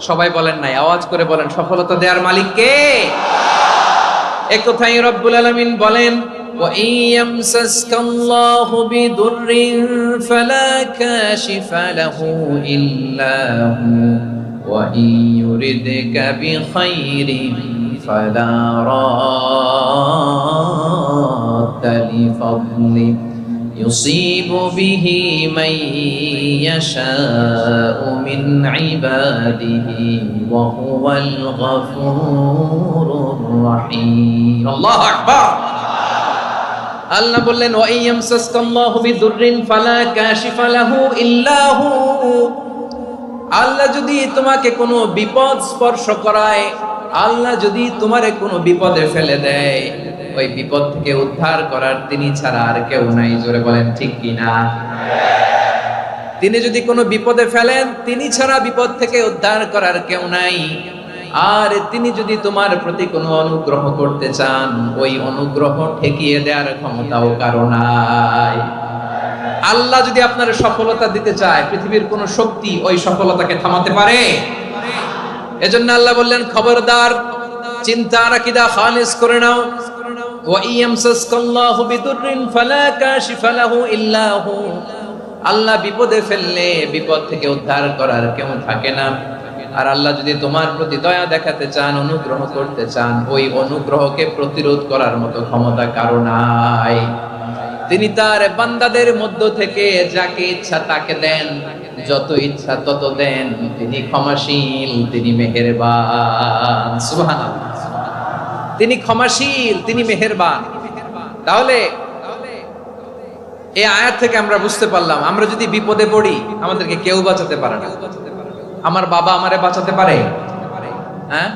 সবাই বলেন নাই, আওয়াজ করে বলেন সফলতা দেওয়ার মালিক কে? এক কথাই রব্বুল আলামিন বলেন, ওয়া ইয়ামসাসকাল্লাহু বিদুররিন ফালা কাশিফা লাহু ইল্লা হু ওয়া ইয়ুরিদকা বিখাইরিন ফালা রাদ্দা লিফাদলি يصيب به من يشاء من عباده وهو الغفور الرحيم الله أكبر আল্লাহ বললেন ওয়া ইয়ামসাসকাল্লাহু বিদুররিন ফালা কাশিফা লাহু ইল্লা হু। আল্লাহ যদি তোমাকে কোনো বিপদ স্পর্শ করায়, আল্লাহ যদি তোমারে কোনো বিপদে ফেলে দেয়, ওই বিপদ থেকে উদ্ধার করার তিনি ছাড়া আর কেউ নাই। জোরে বলেন ঠিক কিনা? তিনি যদি কোনো বিপদে ফেলেন, তিনি ছাড়া বিপদ থেকে উদ্ধার করার কেউ নাই। আর তিনি যদি তোমার প্রতি কোনো অনুগ্রহ করতে চান, ওই অনুগ্রহ ঠেকিয়ে দেওয়ার ক্ষমতাও কারো নাই। আল্লাহ যদি আপনার সফলতা দিতে চায়, পৃথিবীর কোন শক্তি ওই সফলতাকে থামাতে পারে? এজন্য আল্লাহ বললেন, খবরদার, চিন্তার আকীদা খালিস করে নাও। ওয়া ইয়ামসাসকাল্লাহু বিদুররিন ফালা কাশিফা লাহু ইল্লা হু। আল্লাহ বিপদে ফেললে বিপদ থেকে উদ্ধার করার কেউ থাকে না। আর আল্লাহ যদি তোমার প্রতি দয়া দেখাতে চান, অনুগ্রহ করতে চান, ওই অনুগ্রহকে প্রতিরোধ করার মতো ক্ষমতা কারো নাই। তিনি তার বান্দাদের মধ্য থেকে যাকে ইচ্ছা তাকে দেন, যত ইচ্ছা তত দেন। তিনি ক্ষমাশীল, তিনি মেহেরবান। সুবহানাল্লাহ। তিনি ক্ষমাশীল, তিনি মেহেরবান। তাহলে এই আয়াত থেকে আমরা বুঝতে পারলাম, আমরা যদি বিপদে পড়ি আমাদেরকে কেউ বাঁচাতে পারে না। আমার বাবা আমারে বাঁচাতে পারে? হ্যাঁ?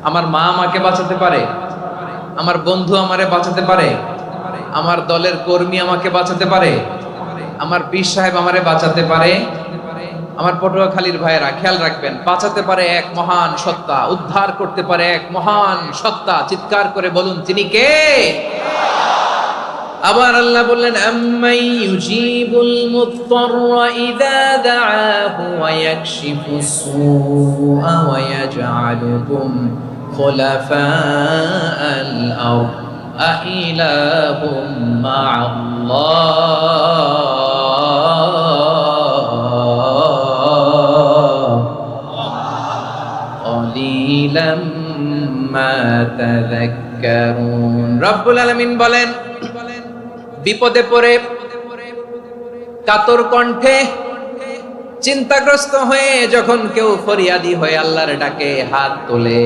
আমার মা আমাকে বাঁচাতে পারে? আমার বন্ধু আমারে বাঁচাতে পারে? আমার দলের কর্মী আমাকে বাঁচাতে পারে? আমার পীর সাহেব আমারে বাঁচাতে পারে? আমার পটুয়াখালীর ভাইয়েরা খেয়াল রাখবেন, বাঁচাতে পারে এক মহান সত্তা, উদ্ধার করতে পারে এক মহান সত্তা। চিৎকার করে বলুন, তিনি কে? আবার আল্লাহ বললেন, আম্মাই ইউজিবুল মুত্তাররা ইযা দাআহু ওয়া ইয়াকশিফুস সুআ ওয়া ইয়াজআলুকুম খুলাফাআল আরদ আইলাহুম মা'আল্লাহ ক্বালিলাম মা তাযাক্কারুন। রব্বুল আলামিন বলেন, বিপদে পড়ে কাতর কণ্ঠে চিন্তাগ্রস্ত হয়ে যখন কেউ ফরিয়াদি হয়ে আল্লাহর ডাকে হাত তোলে,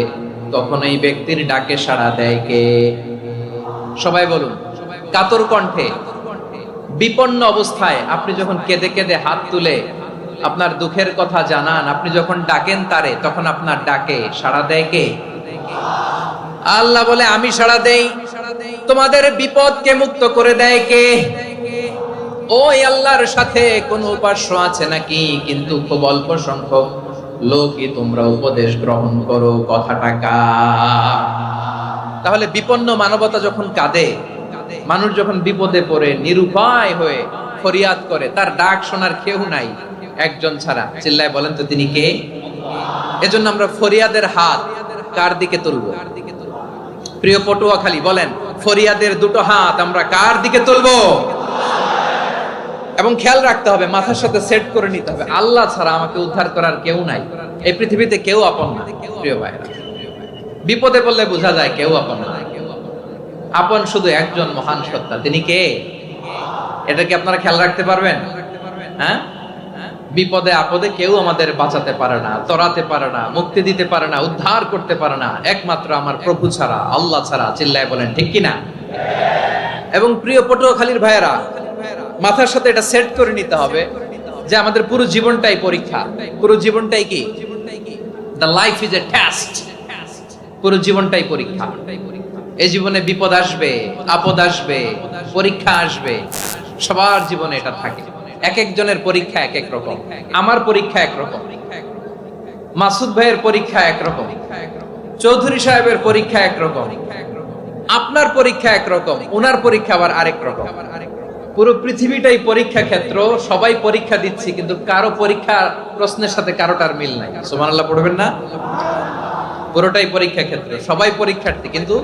তখন এই ব্যক্তির ডাকে সাড়া দেয় কে? সবাই বলুন। কাতর কণ্ঠে, বিপন্ন অবস্থায় আপনি যখন কেঁদে কেঁদে হাত তুলে আপনার দুঃখের কথা জানান, আপনি যখন ডাকেন তারে, তখন আপনার ডাকে সাড়া দেয় কে? আল্লাহ বলে, আমি সাড়া দেই। তোমাদের বিপদকে মুক্ত করে দেয় কে? ওই আল্লাহর সাথে কোন উপাস্য আছে নাকি? কিন্তু খুব অল্প সংখ্যক লোকই তোমরা উপদেশ গ্রহণ করো। কথাটা কার? তাহলে বিপন্ন মানবতা যখন কাঁদে, মানুষ যখন বিপদে পড়ে নিরুপায় হয়ে ফরিয়াদ করে, তার ডাক শোনার কেউ নাই একজন ছাড়া। চিল্লায় বলেন তো, তিনি কে? এজন্য আমরা ফরিয়াদের হাত কার দিকে তুলবো? প্রিয় পটুয়াখালী, বলেন, ফরিয়াদের দুটো হাত আমরা কার দিকে তুলবো? এবং খেয়াল রাখতে হবে, মাথার সাথে সেট করে নিতে হবে, আল্লাহ ছাড়া আমাকে উদ্ধার করার কেউ নাই। এই পৃথিবীতে কেউ আপন না। প্রিয় ভাইরা, বিপদে পড়লে বোঝা যায় কেউ আপন না। আপন শুধু একজন মহান সত্তা। তিনি কে? এটা কি আপনারা খেয়াল রাখতে পারবেন? হ্যাঁ, বিপদে আপদে কেউ আমাদের বাঁচাতে পারে না, তরাতে পারে না, মুক্তি দিতে পারে না, উদ্ধার করতে পারে না, একমাত্র আমার প্রভু ছাড়া, আল্লাহ ছাড়া। চিল্লায় বলেন ঠিক কিনা? এবং প্রিয় পটুয়াখালীর ভাইয়েরা, মাথার সাথে এটা সেট করে নিতে হবে যে আমাদের পুরো জীবনটাই পরীক্ষা। পুরো জীবনটাই কি? The life is a test. পুরো জীবনটাই পরীক্ষা। এই জীবনে বিপদ আসবে, আপদ আসবে, পরীক্ষা আসবে, সবার জীবনে এটা থাকে। এক একজনের পরীক্ষা এক এক রকম। আমার পরীক্ষা এক রকম, মাসুদ ভাইয়ের পরীক্ষা এক রকম, চৌধুরী সাহেবের পরীক্ষা এক রকম, আপনার পরীক্ষা এক রকম, ওনার পরীক্ষা আবার আরেক রকম। পুরো পৃথিবীটাই পরীক্ষা ক্ষেত্র, সবাই পরীক্ষা দিচ্ছি, কিন্তু কারো পরীক্ষা প্রশ্নের সাথে কারোটার মিল নাই। সুবহানাল্লাহ পড়বেন না? পুরোটাই পরীক্ষা ক্ষেত্র, সবাই পরীক্ষার্থী, কিন্তু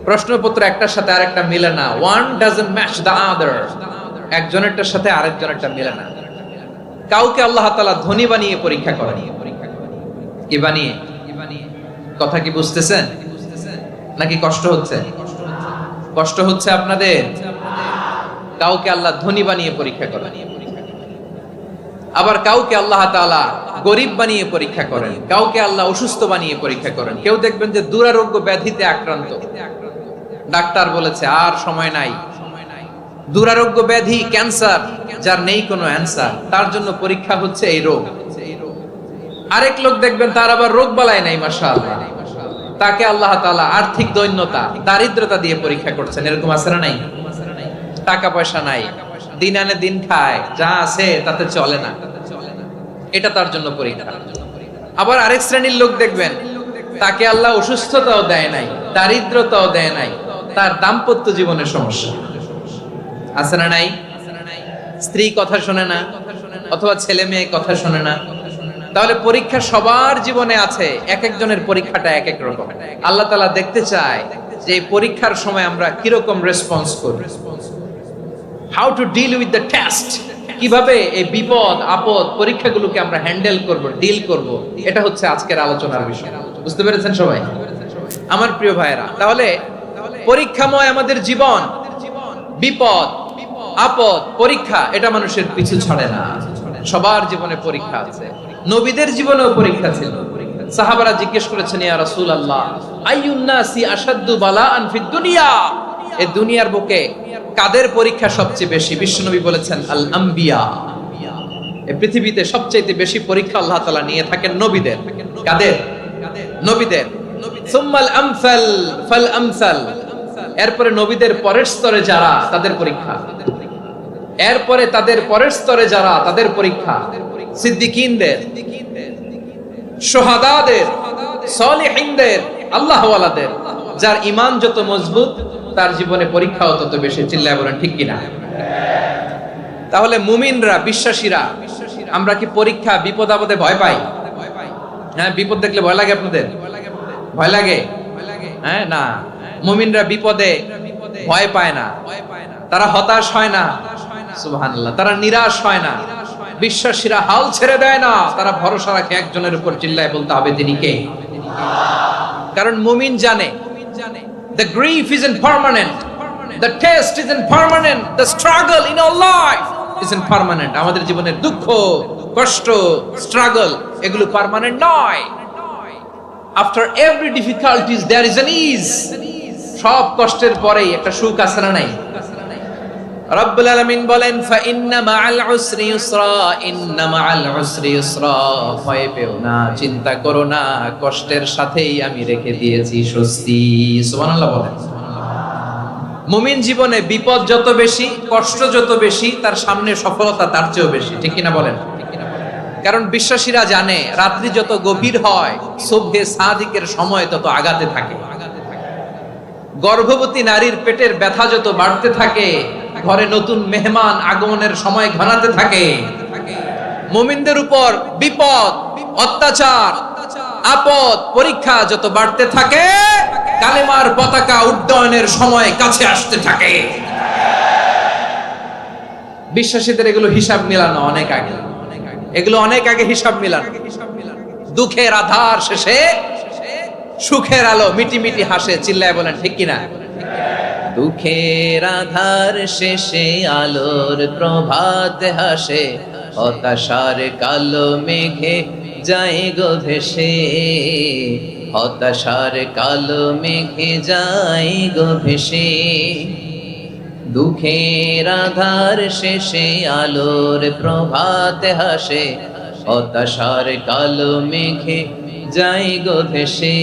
প্রশ্নপত্র একটার সাথে আরেকটা মিলে না। One doesn't match the other, একজনেরটার সাথে আরেকজনেরটা মিলে না। কাউকে আল্লাহ তাআলা ধনী বানিয়ে পরীক্ষা করেন। কি বানিয়ে? কথা কি বুঝতেছেন নাকি কষ্ট হচ্ছে? কষ্ট হচ্ছে আপনাদের? কাউকে আল্লাহ ধনী বানিয়ে পরীক্ষা করেন, আবার কাউকে আল্লাহ তাআলা গরিব বানিয়ে পরীক্ষা করেন, কাউকে আল্লাহ অসুস্থ বানিয়ে পরীক্ষা করেন। কেউ দেখবেন যে দুরারোগ্য ব্যাধিতে আক্রান্ত, ডাক্তার বলেছে আর সময় নাই, দুরারোগ্য ব্যাধি, ক্যান্সার, যার নেই কোনো অ্যান্সার, তার জন্য পরীক্ষা হচ্ছে এই রোগ। আরেক লোক দেখবেন তার আবার রোগ বালাই নাই, মাশাআল্লাহ, তাকে আল্লাহ তাআলা আর্থিক দৈন্যতা, দারিদ্রতা দিয়ে পরীক্ষা করছেন। এরকম আছে না নাই? টাকা পয়সা নাই, দিন আনে দিন খায়, যা আছে তাতে চলে না, এটা তার জন্য পরীক্ষা। আবার আরেক শ্রেণীর লোক দেখবেন তাকে আল্লাহ অসুস্থতাও দেয় নাই, দারিদ্রতাও দেয় নাই, তার দাম্পত্য জীবনের সমস্যা আছে না নাই? স্ত্রী কথা শোনে না, অথবা ছেলে মেয়ে কথা শোনে না। তাহলে পরীক্ষা সবার জীবনে আছে, এক একজনের পরীক্ষাটা এক এক রকম। আল্লাহ তাআলা দেখতে চায় যে এই পরীক্ষার সময় আমরা কিরকম রেসপন্স করি, how to deal with the test, কিভাবে এই বিপদ আপদ পরীক্ষাগুলোকে আমরা হ্যান্ডেল করব, ডিল করব। এটা হচ্ছে আজকের আলোচনার বিষয়। বুঝতে পেরেছেন সবাই আমার প্রিয় ভাইয়েরা? তাহলে পরীক্ষাময় আমাদের জীবন, বিপদ আপদ পরীক্ষা, এটা মানুষের পিছু ছাড়ে না। সবার জীবনে পরীক্ষা আছে, নবীদের জীবনেও পরীক্ষা ছিল। সাহাবারা জিজ্ঞেস করেছেন, ইয়া রাসূলুল্লাহ, আইয়ুন নাসি আশাদ্দু বালাআন ফিদ দুনিয়া, এই দুনিয়ার বুকে কাদের পরীক্ষা সবচেয়ে বেশি? বিশ্বনবী বলেছেন, আল আম্বিয়া, এই পৃথিবীতে সবচেয়ে বেশি পরীক্ষা আল্লাহ তাআলা নিয়ে থাকেন নবীদের। কাদের? নবীদের। সুম্মাল আমসাল ফাল আমসাল, এরপরে নবীদের পরের স্তরে যারা, তাদের পরীক্ষা। এরপরে তাদের পরের স্তরে যারা, তাদের পরীক্ষা। সিদ্দিকীনদের, শুহাদাদের, সালিহিনদের, আল্লাহওয়ালাদের, যার ঈমান যত মজবুত তার জীবনে পরীক্ষাও তত বেশি। চিল্লায় বলেন ঠিক কিনা? তাহলে মুমিনরা, বিশ্বাসীরা, আমরা কি পরীক্ষা বিপদ আপদে ভয় পাই? হ্যাঁ, বিপদ দেখলে ভয় লাগে আপনাদের? ভয় লাগে? হ্যাঁ না, মুমিনরা বিপদে ভয় পায় না, তারা হতাশ হয় না, সুবহানাল্লাহ, তারা নিরাশ হয় না। বিশ্বাসীরা হাল ছেড়ে দেয় না, তারা ভরসা রাখে একজনের উপর। চিল্লায় বলতে হবে তিনি কে? কারণ মুমিন জানে the grief isn't permanent, the test isn't permanent, the struggle in our life isn't permanent. আমাদের জীবনের দুঃখ, কষ্ট, struggle, এগুলো পার্মানেন্ট নয়। After every difficulties there is an ease. সব কষ্টের পরেই একটা সুখ আছে না নাই? রব্বুল আলামিন বলেন, ফা ইন্না মাআল উসরি ইউসরা, ইন্না মাআল উসরি ইউসরা, ভয় পেও না, চিন্তা করো না, কষ্টের সাথেই আমি রেখে দিয়েছি স্বস্তি। সুবহানাল্লাহ বলেন। মুমিন জীবনে বিপদ যত বেশি, কষ্ট যত বেশি, তার সামনে সফলতা তার চেয়েও বেশি। ঠিক কিনা বলেন? কারণ বিশ্বাসীরা জানে রাত্রি যত গভীর হয়, সুবহে সাদিকের সময় তত আগাতে থাকে। গর্ভবতী নারীর পেটের ব্যথা যত বাড়তে থাকে, ঘরে নতুন মেহমান আগমনের সময় ঘনাতে থাকে। মুমিনদের উপর বিপদ, অত্যাচার, আপদ, পরীক্ষা যত বাড়তে থাকে, কালেমার পতাকা উড্ডয়নের সময় কাছে আসতে থাকে। বিশ্বাসীদের এগুলো হিসাব মিলানো অনেক আগে, এগুলো অনেক আগে হিসাব মিলানো। দুঃখের আধার শেষে সুখের আলো মিটি মিটি হাসে। চিল্লায় বলেন ঠিক কিনা? দুঃখের আধার শেষে আলোর প্রভাত হাসে, হতাশার কালো মেঘে যায় গো ভেসে, হতাশার কালো মেঘে যায় গো ভেসে। দুঃখের আধার শেষে আলোর প্রভাত হাসে, হতাশার কালো মেঘে যায় গো ভেসে,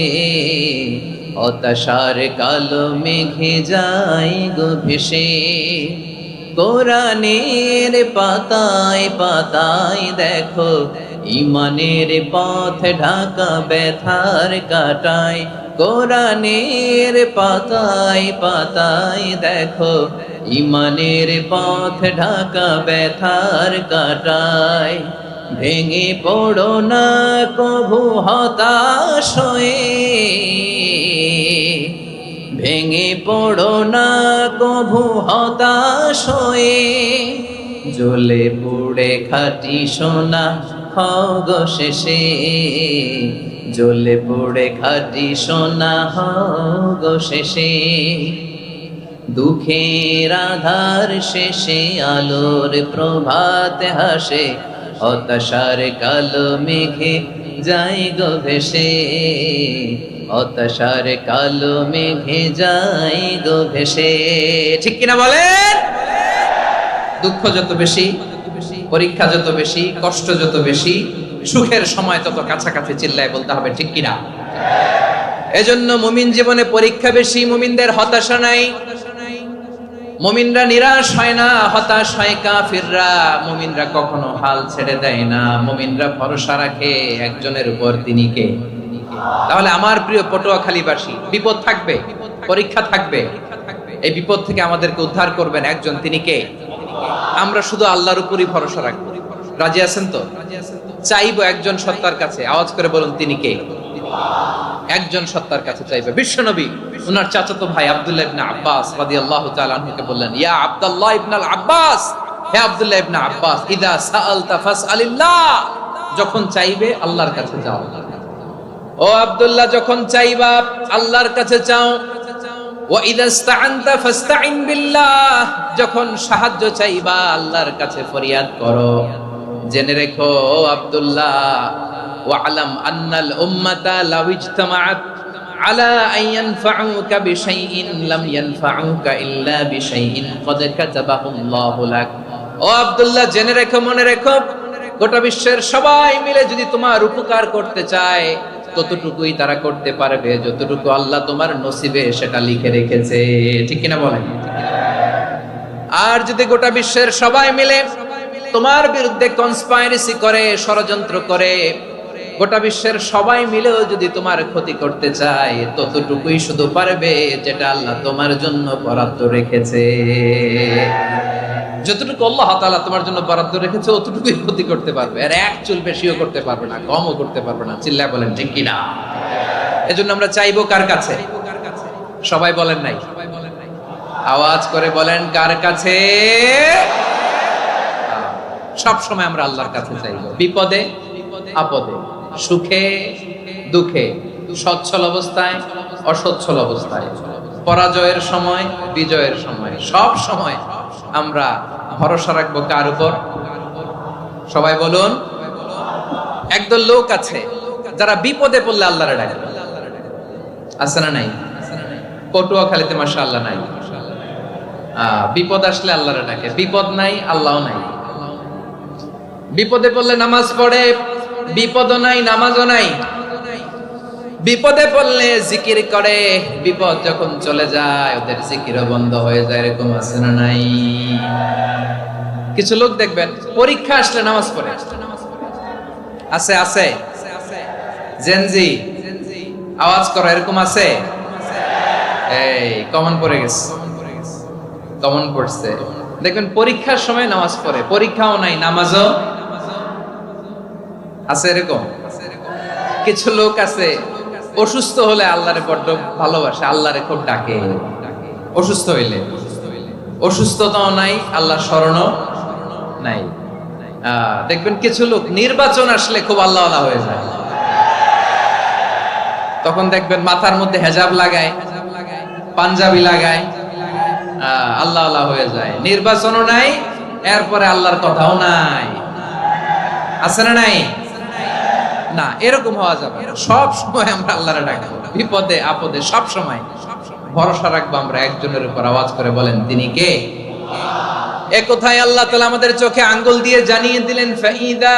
হতাশার কালো মেঘে যায় গো ভেসে। কোরআনের পাতায় পাতায় দেখো, ইমানের পথ ঢাকা ব্যথার কাটায়। কোরআনের পাতায় পাতায় দেখো, ইমানের পথ ঢাকা ব্যথার কাটায়, ভেঙে পড়ো না কভু হতাশ হয়ে, ভেঙে পড়ো না কভু হতাশ হয়ে, জ্বলে পুড়ে খাঁটি সোনা হও গো শেষে, জ্বলে পুড়ে খাঁটি সোনা হও গো শেষে। দুঃখের আধার শেষে আলোর প্রভাত হাসে, হতাশার কালো মেঘে যাই গো ভেসে, হতাশার কালো মেঘে যাই গো ভেসে। ঠিক কিনা বলেন? দুঃখ যত বেশি, পরীক্ষা যত বেশি, কষ্ট যত বেশি, সুখের সময় তত কাছাকাছি চিল্লায় বলতে হবে ঠিক কিনা। এজন্য মুমিন জীবনে পরীক্ষা বেশি, মুমিনদের হতাশা নাই। মুমিনরা নিরাশ হয় না, হতাশ হয় কাফিররা। মুমিনরা কখনো হাল ছেড়ে দেয় না, মুমিনরা ভরসা রাখে একজনের উপর, তিনি কে? তাহলে আমার প্রিয় পটুয়াখালীবাসী, বিপদ থাকবে, পরীক্ষা থাকবে, এই বিপদ থেকে আমাদেরকে উদ্ধার করবেন একজন, তিনি কে? আমরা শুধু আল্লাহর উপরই ভরসা রাখবো। রাজি আছেন তো? চাইবো একজন সত্তার কাছে, আওয়াজ করে বলুন তিনি কে? একজন সত্তার কাছে চাইবে। বিশ্বনবী ওনার চাচাতো ভাই আব্দুল্লাহ ইবনে আব্বাস রাদিয়াল্লাহু তাআলা আনহুকে বললেন, ইয়া আব্দুল্লাহ ইবনে আব্বাস, হে আব্দুল্লাহ ইবনে আব্বাস, ইদা সাআলতা ফাসআলিল্লাহ, যখন চাইবে আল্লাহর কাছে যাও। ও আব্দুল্লাহ, যখন চাইবা আল্লাহর কাছে চাও। ওয়া ইদা ইসতাআনতা ফাসতাইন বিল্লাহ, যখন সাহায্য চাইবা আল্লাহর কাছে ফরিয়াদ করো। জেনে রেখো আব্দুল্লাহ, ওয়া'লাম আন্নাল উম্মাতা লাউ ইজতামাআত আলা আন ইয়ানফাউকা বিশাইইন লাম ইয়ানফাউকা ইল্লা বিশাইইন ক্বাদ কাতাবাহুল্লাহু লাক। ও আব্দুল্লাহ, জেনে রেখো, মনে রেখো, গোটা বিশ্বের সবাই মিলে যদি তোমার উপকার করতে চায় ততটুকুই তারা করতে পারবে যতটুকু আল্লাহ তোমার নসিবে সেটা লিখে রেখেছে। ঠিক কিনা বলেন? আর যদি গোটা বিশ্বের সবাই মিলে তোমার বিরুদ্ধে কনস্পাইরেসি করে, ষড়যন্ত্র করে, গোটা বিশ্বের সবাই মিলেও যদি তোমার ক্ষতি করতে চায় ততটুকুই শুধু পারবে যেটা আল্লাহ তোমার জন্য বরাদ্দ রেখেছে। যতটুকু আল্লাহ তাআলা তোমার জন্য বরাদ্দ রেখেছে অতটুকুই ক্ষতি করতে পারবে, আর এক চুল বেশিও করতে পারবে না, কমও করতে পারবে না। চিল্লায় বলেন ঠিক কিনা। এজন্য আমরা চাইবো কার কাছে? সবাই বলেন নাই, আওয়াজ করে বলেন কার কাছে? সব সময় আমরা আল্লাহর কাছে চাইবো, বিপদে আপদে, সুখে দুঃখে, সচ্ছল অবস্থায় অসচ্ছল অবস্থায়, পরাজয়ের সময় বিজয়ের সময়, সব সময় আমরা ভরসা রাখবো কার উপর? সবাই বলুন। একদল লোক আছে যারা বিপদে পড়লে আল্লাহরে ডাকে, আছে না নাই? পটুয়াখালীতে মাশাআল্লাহ নাই। বিপদ আসলে আল্লাহরে ডাকে, বিপদ নাই আল্লাহও নাই। বিপদে পড়লে নামাজ পড়ে, বিপদও নাই নামাজও নাই। বিপদে পড়লে জিকির করে, বিপদ যখন চলে যায় ওদের জিকিরও বন্ধ হয়ে যায়। এরকম আছে না নাই? কিছু লোক দেখবেন পরীক্ষা আসলে নামাজ পড়ে, আছে আছে। জেনজি আওয়াজ করো, এরকম আছে? এই কমন পড়ে গেছে, কমন পড়ছে। দেখবেন পরীক্ষার সময় নামাজ পড়ে, পরীক্ষাও নাই নামাজও আছে। এরকম কিছু লোক আছে অসুস্থ হলে আল্লাহরে বড্ড ভালোবাসে, আল্লাহরে খুব ডাকে। অসুস্থ হইলে অসুস্থতাও নাই, আল্লাহর স্মরণও নাই। দেখবেন কিছু লোক নির্বাচন আসলে খুব আল্লাহওয়ালা হয়ে যায়। তখন দেখবেন মাথার মধ্যে হেজাব লাগায়, পাঞ্জাবি লাগায়, আল্লাহওয়ালা হয়ে যায়। নির্বাচনও নাই, এরপরে আল্লাহর কথাও নাই। আছে না নাই? না, এরকম হওয়া যাবে না। সব সময় আমরা আল্লাহরে ডাকবো, বিপদে আপদে সব সময় ভরসা রাখবো আমরা একজনের উপর। আওয়াজ করে বলেন তিনি কে? এ কথায় আল্লাহ তাআলা আমাদের চোখে আঙ্গুল দিয়ে জানিয়ে দিলেন, ফাইদা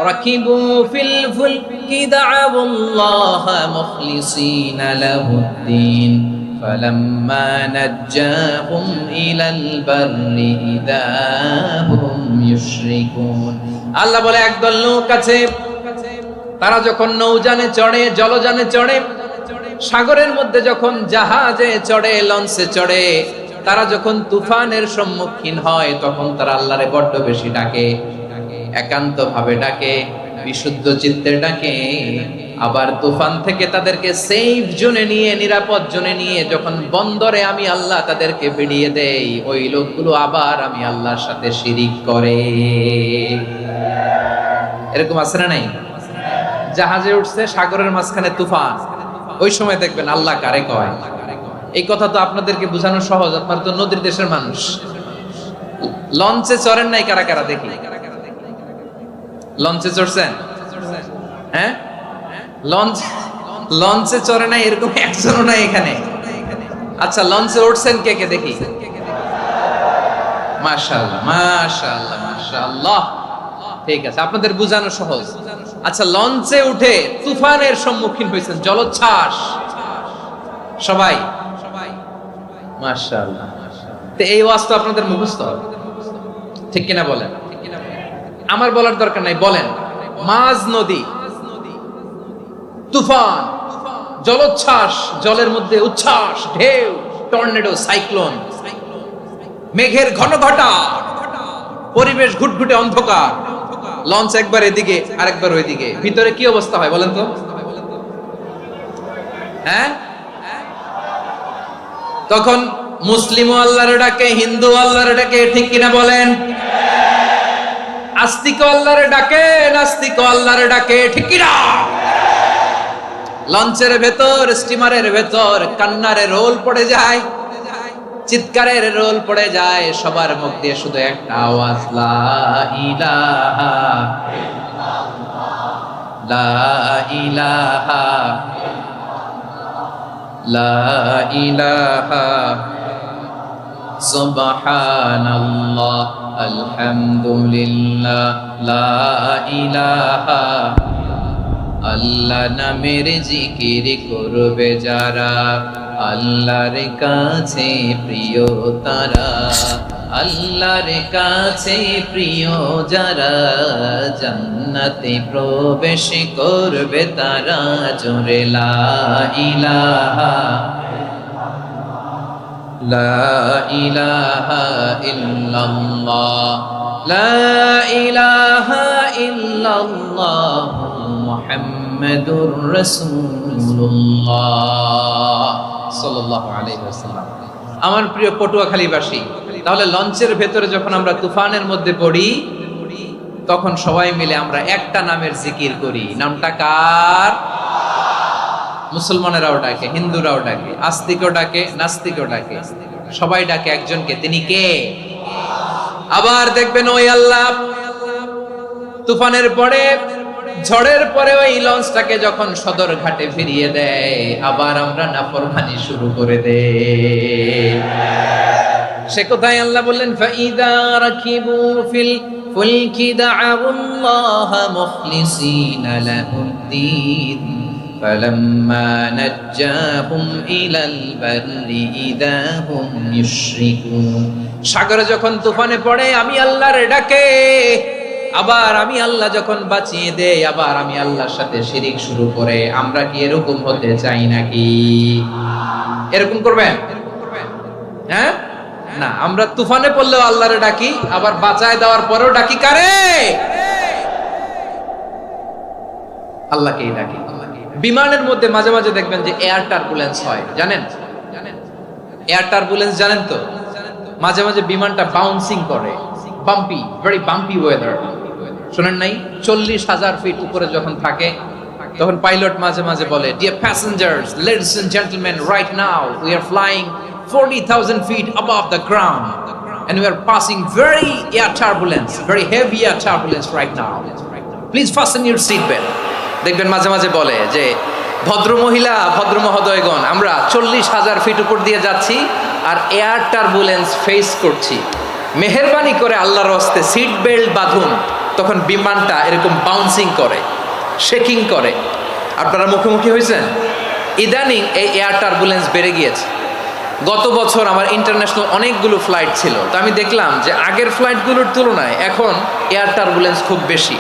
রাকিবু ফিল ফুলকি দা'আবুল্লাহ মুখলিসিনা লাহুদ্দিন ফালাম্মা নাজ্জাহুম ইলাল বাররি ইযা হুম ইউশরিকুন। আল্লাহ বলে একদল লোক আছে, তারা যখন নৌযানে চড়ে, জলযানে চড়ে, সাগরের মধ্যে যখন জাহাজে চড়ে, লঞ্চে চড়ে, তারা যখন তুফানের সম্মুখীন হয় তখন তারা আল্লাহরে বড্ড বেশি ডাকে, একান্ত ভাবে ডাকে, বিশুদ্ধ চিত্তে ডাকে। আবার তুফান থেকে তাদেরকে সেফ জোনে নিয়ে, নিরাপদ জোনে নিয়ে যখন বন্দরে আমি আল্লাহ তাদেরকে ভিড়িয়ে দেই, ওই লোকগুলো আবার আমি আল্লাহর সাথে শিরিক করে। এরকম আছে না নাই? জাহাজে উঠছে, সাগরের মাঝখানে তুফান, ওই সময় দেখবেন আল্লাহ কারে কয়। এই কথা তো আপনাদেরকে বোঝানো সহজ, আপনারা তো নদীর দেশের মানুষ। লঞ্চে চড়েন নাই কারা কারা? দেখি, লঞ্চে চড়ছেন? হ্যাঁ, লঞ্চে চড়ে নাই এরকম একজনও নাই এখানে। আচ্ছা, লঞ্চে উঠছেন কে কে? দেখি। মাশাআল্লাহ, মাশাআল্লাহ, মাশাআল্লাহ। ঠিক আছে, আপনাদের বোঝানো সহজ। আচ্ছা, লঞ্চে উঠে তুফানের সম্মুখীন হয়েছেন, জলোচ্ছ্বাস, সবাই? মাশাআল্লাহ। তো এই ওয়াজ তো আপনাদের মুখস্থ, ঠিক কিনা বলেন? আমার বলার দরকার নাই, বলেন। মাঝ নদী, তুফান, জলোচ্ছ্বাস, জলের মধ্যে উচ্ছ্বাস, ঢেউ, টর্নেডো, সাইক্লোন, মেঘের ঘন ঘটা, পরিবেশ ঘুটঘুটে অন্ধকার, লঞ্চ একবার এদিকে আরেকবার ওইদিকে, ভিতরে কি অবস্থা হয় বলেন তো? হ্যাঁ, তখন মুসলিম আল্লাহর ডাকে, হিন্দু আল্লাহর ডাকে, ঠিক কিনা বলেন? আস্তিক আল্লাহর ডাকে, নাস্তিক আল্লাহর ডাকে, ঠিক কিনা? লঞ্চের ভেতর, স্টিমারের ভেতর কান্নারে রোল পড়ে যায়, চিৎকারের রোল পড়ে যায়, সবার মুখ দিয়ে শুধু একটা আওয়াজ, লা ইলাহা ইল্লাল্লাহ, লা ইলাহা, লা ইলাহা, সুবহানাল্লাহ, আলহামদুলিল্লাহ, লা ইলাহা। আল্লাহ নামের জিকির করবে যারা, আল্লাহর কাছে প্রিয় তারা, আল্লাহর কাছে প্রিয় যারা, জান্নাতে প্রবেশ করবে তারা, জোরে লা ইলাহা, লা ইলাহা ইল্লাল্লাহ, লা ইলাহা ইল্লাল্লাহ, মুহাম্মাদুর রাসূলুল্লাহ সাল্লাল্লাহু আলাইহি ওয়াসাল্লাম। আমার প্রিয় পটুয়াখালীবাসী, তাহলে লঞ্চের ভেতরে যখন আমরা তুফানের মধ্যে পড়ি, তখন সবাই মিলে আমরা একটা নামের জিকির করি। নামটা কার? মুসলমানেরাও ডাকে, হিন্দুরাও ডাকে, আস্তিকও ডাকে, নাস্তিকও ডাকে, সবাই ডাকে একজনকে। তিনি কে? আবার দেখবেন ওই আল্লাহ তুফানের পরে, ঝড়ের পরে ওই লঞ্চটাকে যখন সদর ঘাটে ফিরিয়ে দেয়, আবার আমরা নাফরমানি শুরু করে দেই। সে কোথায়? আল্লাহ বললেন, ফাইদা রাকিবু ফিল ফুলকি দা'আউল্লাহা মুখলিসিনা লাহুদ্দীন ফালাম্মা নাজ্জাহুম ইলাল বাররি ইযা হুম ইউশরিকুন। সাগরে যখন তুফানে পড়ে আমি আল্লাহর ডাকে, আবার আমি আল্লাহ যখন বাঁচিয়ে দেই, আবার আমি আল্লাহর সাথে শিরিক শুরু করে। আমরা কি এরকম হতে চাই নাকি? এরকম করবেন? হ্যাঁ না, আমরা তুফানে পড়লেও আল্লাহরে ডাকি, আবার বাঁচায় দেওয়ার পরেও ডাকি কারে? আল্লাহকেই ডাকি। বিমানের মধ্যে মাঝে মাঝে দেখবেন যে এয়ার টার্বুলেন্স হয়, জানেন? এয়ার টার্বুলেন্স জানেন তো? মাঝে মাঝে বিমানটা বাউন্সিং করে, বাম্পি, ভেরি বাম্পি ওয়েদার। শোনেন নাই? 40,000 ফিট উপরে যখন থাকে, তখন পাইলট মাঝে মাঝে বলে, dear passengers, ladies and gentleman, right now we are flying 40,000 feet above the ground and we are passing very air turbulence, very heavy air turbulence right now. Please fasten your seat belt. দেখবেন মাঝে মাঝে বলে যে, ভদ্র মহিলা, ভদ্র মহোদয়গণ, আমরা 40,000 ফিট উপর দিয়ে যাচ্ছি আর এয়ার টার্বুলেন্স ফেস করছি, মেহেরবানি করে আল্লাহর হস্তে সিট বেল্ট বাঁধুন। তখন বিমানটা এরকম বাউন্সিং করে, শেকিং করে। আপনারা মুখোমুখি হয়েছেন? ইদানিং এই এয়ার টার্বুলেন্স বেড়ে গিয়েছে। গত বছর আমার ইন্টারন্যাশনাল অনেকগুলো ফ্লাইট ছিল, তো আমি দেখলাম যে আগের ফ্লাইটগুলোর তুলনায় এখন এয়ার টার্বুলেন্স খুব বেশি।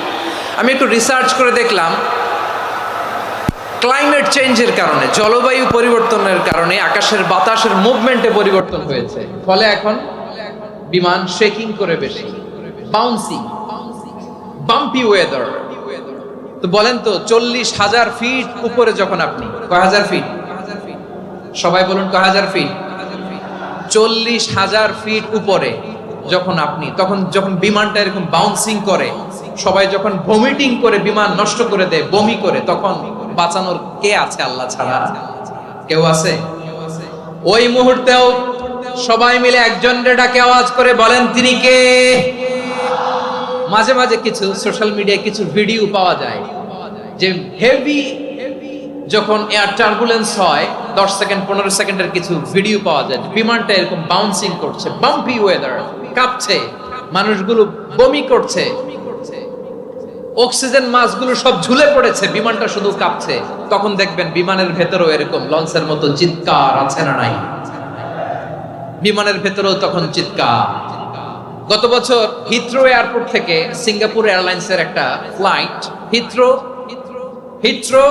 আমি একটু রিসার্চ করে দেখলাম ক্লাইমেট চেঞ্জের কারণে, জলবায়ু পরিবর্তনের কারণে আকাশের বাতাসের মুভমেন্টে পরিবর্তন হয়েছে, ফলে এখন বিমান শেকিং করে বেশি, বাউন্সিং, বাম্পি ওয়েদার। তো বলেন তো 40,000 ফিট উপরে যখন আপনি, কয় হাজার ফিট, সবাই বলুন কয় হাজার ফিট, 40,000 ফিট উপরে যখন আপনি, তখন যখন বিমানটা এরকম বাউন্সিং করে, সবাই যখন ভমিটিং করে বিমান নষ্ট করে দেয়, বমি করে, তখন বাঁচানোর কে আছে আল্লাহ ছাড়া? কেউ আছে? ওই মুহূর্তেও সবাই মিলে একজনের ডাকে আওয়াজ করে বলেন তিনি কে? মাঝে মাঝে কিছু সোশ্যাল মিডিয়ায় কিছু ভিডিও পাওয়া যায় যে হেভি যখন এয়ার টার্বুলেন্স হয়, 10 সেকেন্ড 15 সেকেন্ডের কিছু ভিডিও পাওয়া যায়, বিমানটা এরকম বাউন্সিং করছে, বাম্পি ওয়েদার, কাঁপছে, মানুষগুলো বমি করছে, অক্সিজেন মাস্কগুলো সব ঝুলে পড়েছে, বিমানটা শুধু কাঁপছে। তখন দেখবেন বিমানের ভেতরেও এরকম লঞ্চের মতো চিৎকার আছে না নাই? বিমানের ভেতরেও তখন চিৎকার। গত বছর হিথ্রো এয়ারপোর্ট থেকে সিঙ্গাপুর এয়ারলাইন্সের একটা ফ্লাইট, হিথ্রো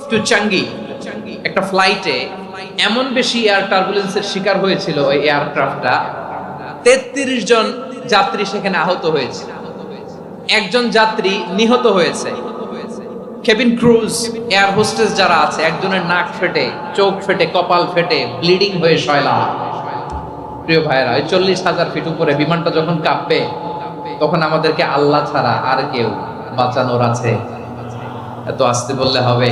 টু চাঙ্গি, একটা ফ্লাইটে এমন বেশি এয়ার টার্বুলেন্সের শিকার হয়েছিল ওই এয়ারক্রাফটটা, 33 জন যাত্রী সেখানে আহত হয়েছে, একজন যাত্রী নিহত হয়েছে। কেবিন ক্রুজ, এয়ার হোস্টেস যারা আছে, একজনের নাক ফেটে, চোখ ফেটে, কপাল ফেটে, ব্লিডিং হয়ে শয়লা। প্রিয় ভাইরা, ওই 40,000 ফিট উপরে বিমানটা যখন কাঁপবে, তখন আমাদেরকে আল্লাহ ছাড়া আর কেউ বাঁচানোর আছে? এত আসতে বললে হবে?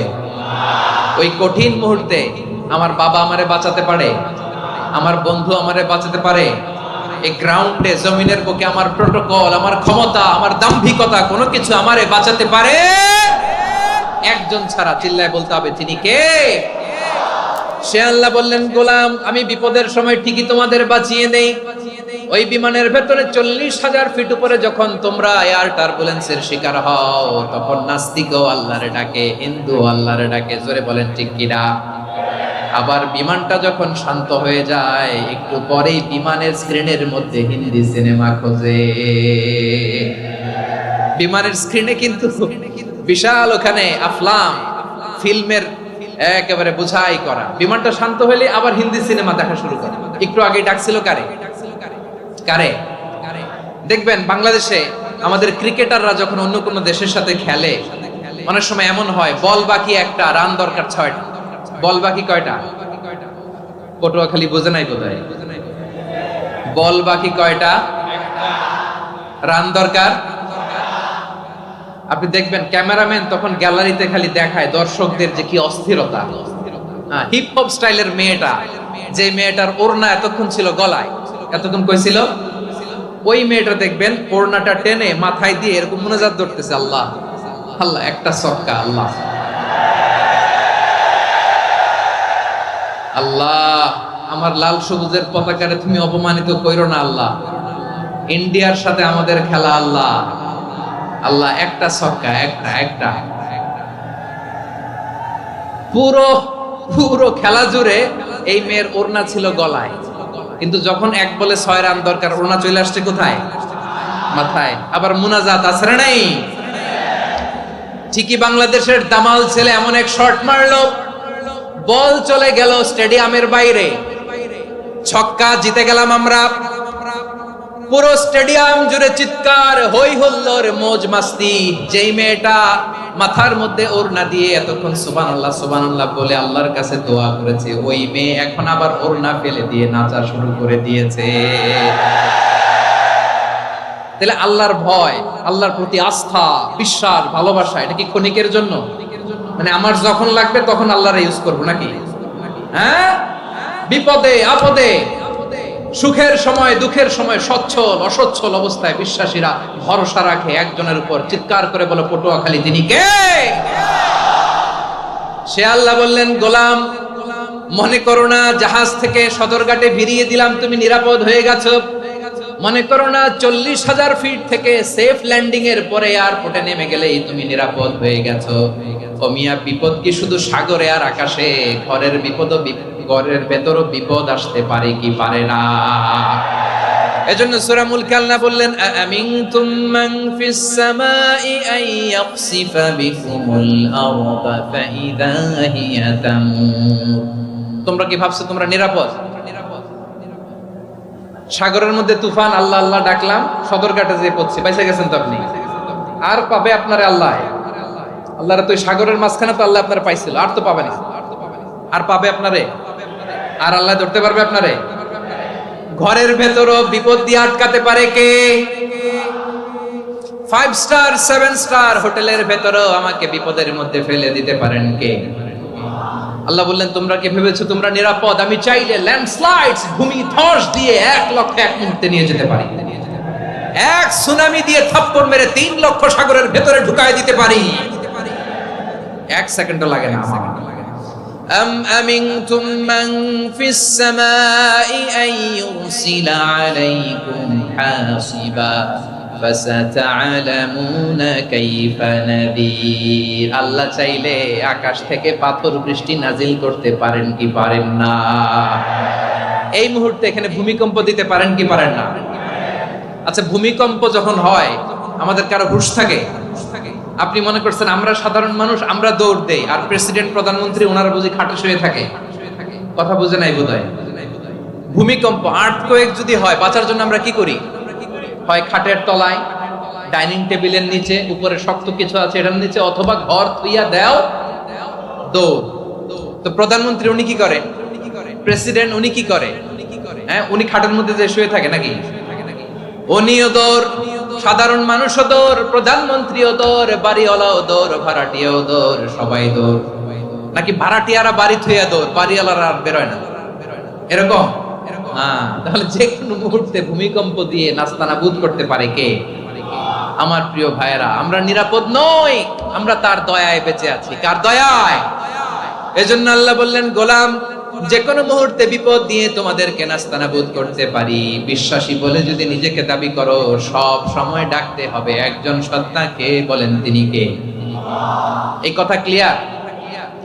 ওই কঠিন মুহূর্তে আমার বাবা আমারে বাঁচাতে পারে, আমার বন্ধু আমারে বাঁচাতে পারে। এই গ্রাউন্ডে, জমিনের বুকে আমার প্রোটোকল, আমার ক্ষমতা, আমার দাম্ভিকতা, কোনো কিছু আমারে বাঁচাতে পারে একজন ছাড়া। চিল্লায় বলতে হবে তিনি কে? সে আল্লাহ বললেন, গোলাম আমি বিপদের সময় ঠিকই তোমাদের বাঁচিয়ে দেই। ওই বিমানের ভেতরে 40,000 ফিট উপরে যখন তোমরা এয়ার টার্বুলেন্সের শিকার হও, তখন নাস্তিকও আল্লাহরে ডাকে, হিন্দু আল্লাহরে ডাকে, জোরে বলেন ঠিক কিনা? আবার বিমানটা যখন শান্ত হয়ে যায়, একটু পরেই বিমানের স্ক্রিনের মধ্যে হিন্দি সিনেমা খোঁজে। বিমানের স্ক্রিনে কিন্তু বিশাল ওখানে আফলাম, ফিল্মের একেবারে বোঝাই করা। বিমানটা শান্ত হলে আবার হিন্দি সিনেমা দেখা শুরু করে। একটু আগে ডাকছিল কারে? কারে? দেখবেন বাংলাদেশে আমাদের ক্রিকেটাররা যখন অন্য কোনো দেশের সাথে খেলে, অনেক সময় এমন হয় বল বাকি একটা, রান দরকার 6টা। বল বাকি কয়টা? পটুয়াখালী বোঝে নাই বোধহয়। বল বাকি কয়টা? রান দরকার। আপনি দেখবেন ক্যামেরাম্যান তখন গ্যালারিতে খালি দেখায় দর্শকদের যে কি অস্থিরতা। হিপ হপ স্টাইলের মেয়েটা, যে মেয়েটার ওড়না এতক্ষণ ছিল গলায়, এতক্ষণ কই ছিল, ওই মেয়েটা দেখবেন ওড়নাটা টেনে মাথায় দিয়ে এরকম মুনাজাত ধরতেছে, আল্লাহ আল্লাহ, একটা সক্কা, আল্লাহ আল্লাহ, আমার লাল সবুজের পতাকারে তুমি অপমানিত কইরো না আল্লাহ, ইন্ডিয়ার সাথে আমাদের খেলা, আল্লাহ আল্লাহ, একটা ছক্কা, একটা। পুরো পুরো খেলা জুড়ে এই মেয়ের ওড়না ছিল গলায়, কিন্তু যখন 1 বলে 6 রান দরকার, ওড়না চলে আসছে কোথায়? মাথায়। আবার মুনাজাত আছে না নাই? ঠিকই বাংলাদেশের দামাল ছেলে এমন এক শট মারলো, বল চলে গেল স্টেডিয়ামের বাইরে, ছক্কা, জিতে গেলাম আমরা। পুরো স্টেডিয়াম জুড়ে চিৎকার, হই হুল্লোড়, মौज মাস্তি। যেই মেয়েটা মাথার মধ্যে ওড়না দিয়ে এতক্ষণ সুবহানাল্লাহ সুবহানাল্লাহ বলে আল্লাহর কাছে দোয়া করেছে, ওই মেয়ে এখন আবার ওড়না ফেলে দিয়ে নাচা শুরু করে দিয়েছে। তাহলে আল্লাহর ভয়, আল্লাহর প্রতি আস্থা, বিশ্বাস, ভালোবাসা, এটা কি ক্ষণিকের জন্য? মানে আমার যখন লাগবে তখন আল্লাহরে ইউজ করবো নাকি? হ্যাঁ, বিপদে আপদে, সুখের সময় দুঃখের সময়, সচ্ছল অসচ্ছল অবস্থায় বিশ্বাসীরা ভরসা রাখে একজনের উপর। চিৎকার করে বলো পটুয়াখালী তিনি কে? সে আল্লাহ বললেন, গোলাম মনে করো না জাহাজ থেকে সদরঘাটে ভিড়িয়ে দিলাম, তুমি নিরাপদ হয়ে গেছো। মনে করো না 40,000 ফিট থেকে সেফ ল্যান্ডিং এর পরে এয়ারপোর্টে নেমে গেলেই তুমি নিরাপদ হয়ে গেছো। ও মিয়া, বিপদ কি শুধু সাগরে আর আকাশে? ঘরের বিপদও, ঘরের ভেতরও বিপদ আসতে পারে কি পারে না? এজন্য সূরা মুলক আল্লাহ বললেন আমিনতুম মান ফিস সামাই আন ইয়াখসিফা বিকুমুল আরদা ফাইদা হিয়া তামুর। তোমরা কি ভাবছো তোমরা নিরাপদ? সাগরের মধ্যে তুফান, আল্লাহ আল্লাহ ডাকলাম, সদরঘাটে যেয়ে পড়ছি, বাইসে গেছেন তো আপনি। আর পাবে আপনারে আল্লাহ? আল্লাহর তো সাগরের মাঝখানে তো আল্লাহ আপনারা পাইছিল, আর তো পাবে না। আর পাবে আপনারে? আর আল্লাহ ধরতে পারবে আপনারে? ঘরের ভেতরও বিপদ দিয়ে আটকাতে পারে কে? 5 স্টার 7 স্টার হোটেলের ভেতরও আমাকে বিপদের মধ্যে ফেলে দিতে পারেন কে? আল্লাহ বললেন তোমরা কি ভেবেছো তোমরা নিরাপদ? আমি চাইলে ল্যান্ডস্লাইডস, ভূমি ধস দিয়ে 1 লক্ষ এক মুহূর্তে নিয়ে যেতে পারি। এক সুনামি দিয়ে থাপ্পড় মেরে 3 লক্ষ সাগরের ভেতরে ঢুকায় দিতে পারি। 1 সেকেন্ডও লাগে না আমার। أم أمنتم من في السماء أن يرسل عليكم حاصبا فستعلمون كيف نذير। আল্লাহ চাইলে আকাশ থেকে পাথর বৃষ্টি নাজিল করতে পারেন কি পারেন না? এই মুহূর্তে এখানে ভূমিকম্প দিতে পারেন কি পারেন না? আচ্ছা, ভূমিকম্প যখন হয় আমাদের কারো হুঁশ থাকে? আপনি মনে করছেন আমরা সাধারণ মানুষ, আমরা দৌড় দেই, আর প্রেসিডেন্ট প্রধানমন্ত্রী ওনারা বুঝি খাটে শুয়ে থাকে? কথা বুঝে নাই বোধহয়। ভূমিকম্প, আর্থকোয়েক যদি হয়, বাঁচার জন্য আমরা কি করি? হয় খাটের তলায়, ডাইনিং টেবিলের নিচে, উপরে শক্ত কিছু আছে এটার নিচে, অথবা ঘর থুইয়া দেও দৌড়। তো প্রধানমন্ত্রী উনি কি করে? প্রেসিডেন্ট উনি কি করে? হ্যাঁ, উনি খাটের মধ্যে যে শুয়ে থাকে নাকি? উনিও দৌড়, সাধারণ মানুষও দৌড়, প্রধানমন্ত্রীও দৌড়, বাড়িওয়ালাও দৌড়, ভাড়াটিয়াও দৌড়, সবাই দৌড়। নাকি ভাড়াটিয়ারা বাড়ি থুইয়া দৌড়, বাড়িওয়ালারা আর বেরোয় না? এরকম? হ্যাঁ। তাহলে যে কোনো মুহূর্তে ভূমিকম্প দিয়ে নাস্তানাবুদ করতে পারে কে? আমার প্রিয় ভাইয়েরা, আমরা নিরাপদ নই, আমরা তার দয়ায় বেঁচে আছি। কার দয়ায়? এজন্য আল্লাহ বললেন গোলাম, যে কোনো মুহূর্তে বিপদ দিয়ে তোমাদেরকে নাস্তানাবুদ করতে পারি। বিশ্বাসী বলে যদি নিজেকে দাবি করো, সব সময় ডাকতে হবে একজন সত্তাকে। বলেন তিনি কে? এই কথা ক্লিয়ার?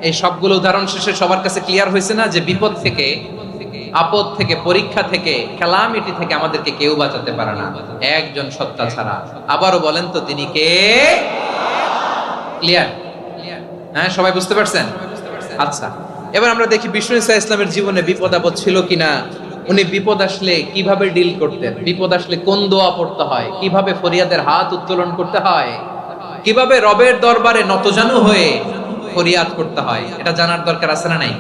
এই সবগুলো উদাহরণ শেষে সবার কাছে ক্লিয়ার হয়েছে না যে বিপদ থেকে, আপদ থেকে, পরীক্ষা থেকে, ক্যালামিটি থেকে আমাদেরকে কেউ বাঁচাতে পারে না একজন সত্তা ছাড়া। আবারও বলেন তো তিনি কে? ক্লিয়ার? হ্যাঁ, সবাই বুঝতে পারছেন? আচ্ছা, এবার আমরা দেখি বিষ্ণু ঈসা ইসলামের জীবনে বিপদ আপদ ছিল কিনা। উনি বিপদ আসলে কিভাবে ডিল করতেন, বিপদ আসলে কোন দোয়া পড়তে হয়, কিভাবে ফরিয়াদের হাত উত্তোলন করতে হয়, কিভাবে রবের দরবারে নতজানু হয়ে ফরিয়াদ করতে হয়, এটা জানার দরকার আছে না নাই?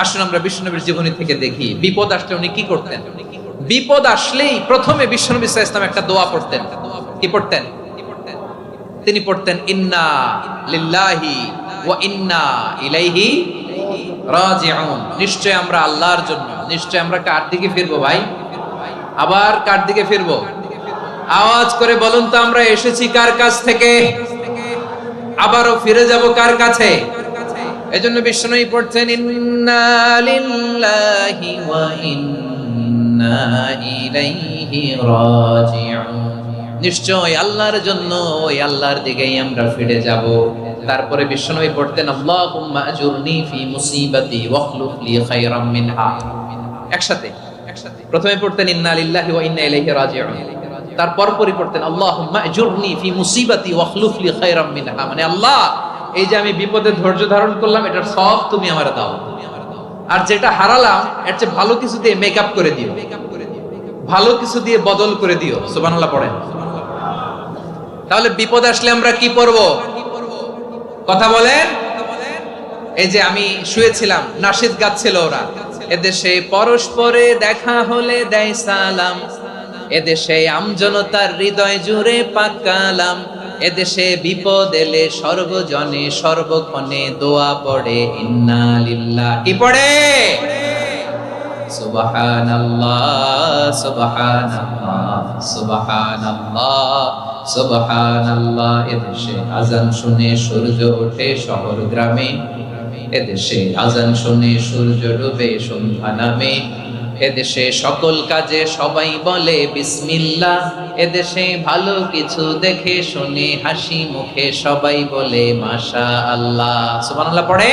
আসুন আমরা বিশ্বনবীর জীবনী থেকে দেখি বিপদ আসলে উনি কি করতেন। বিপদ আসলেই প্রথমে বিশ্বনবী ঈসা ইসলাম একটা দোয়া পড়তেন। কি পড়তেন? তিনি পড়তেন ইন্না লিল্লাহি ওয়া ইন্না ইলাইহি রাজিউন। নিশ্চয় আমরা আল্লাহর জন্য, নিশ্চয় আমরা কার দিকে ফিরবো ভাই? আবার কার দিকে ফিরবো? আওয়াজ করে বলুন তো, আমরা এসেছি কার কাছ থেকে, আবারও ফিরে যাব কার কাছে? এজন্য বিষ্ণুই পড়ছেন ইন্না লিল্লাহি ওয়া ইন্না ইলাইহি রাজিউন। নিশ্চয় আল্লাহর জন্য, ওই আল্লাহর দিকেই আমরা ফিরে যাব। তারপরে বিশ্বনবী পড়তেন আল্লাহুম্মা আজুরনি ফি মুসিবাতি ওয়াখলুফ লি খায়রাম মিনহা। একসাথে প্রথমে পড়তেন ইন্না লিল্লাহি ওয়া ইন্না ইলাইহি রাজিউন, তারপর পরে পড়তেন আল্লাহুম্মা আজুরনি ফি মুসিবাতি ওয়াখলুফ লি খায়রাম মিনহা। মানে আল্লাহ, এই যে আমি বিপদে ধৈর্য ধারণ করলাম, এটার সব তুমি আমারে দাও, আর যেটা হারালাম এর চেয়ে ভালো কিছু দিয়ে মেকআপ করে দিও, ভালো কিছু দিয়ে বদল করে দিও। সুবহানাল্লাহ পড়েন। তাহলে বিপদ আসলে আমরা কি পড়ব? কথা বলেন। এই যে আমি শুয়েছিলাম, নাশিদ গাচ্ছিল ওরা, এদেশে পরস্পরে দেখা হলে দেয় সালাম, এদেশে আমজনতার হৃদয় জুড়ে পাকালাম, এদেশে বিপদ এলে সর্বজনে সর্বক্ষণে দোয়া পড়ে ইন্না লিল্লাহ। কি পড়ে? সুবহানাল্লাহ সুবহানাল্লাহ সুবহানাল্লাহ সুবহানাল্লাহ। এদেশে আজান শুনে সূর্য ওঠে শহর গ্রামে, এদেশে আজান শুনে সূর্য ডুবে সন্ধ্যা নামে, এদেশে সকল কাজে সবাই বলে বিসমিল্লাহ, এদেশে ভালো কিছু দেখে শুনে হাসি মুখে সবাই বলে মাশাআল্লাহ। সুবহানাল্লাহ পড়ে।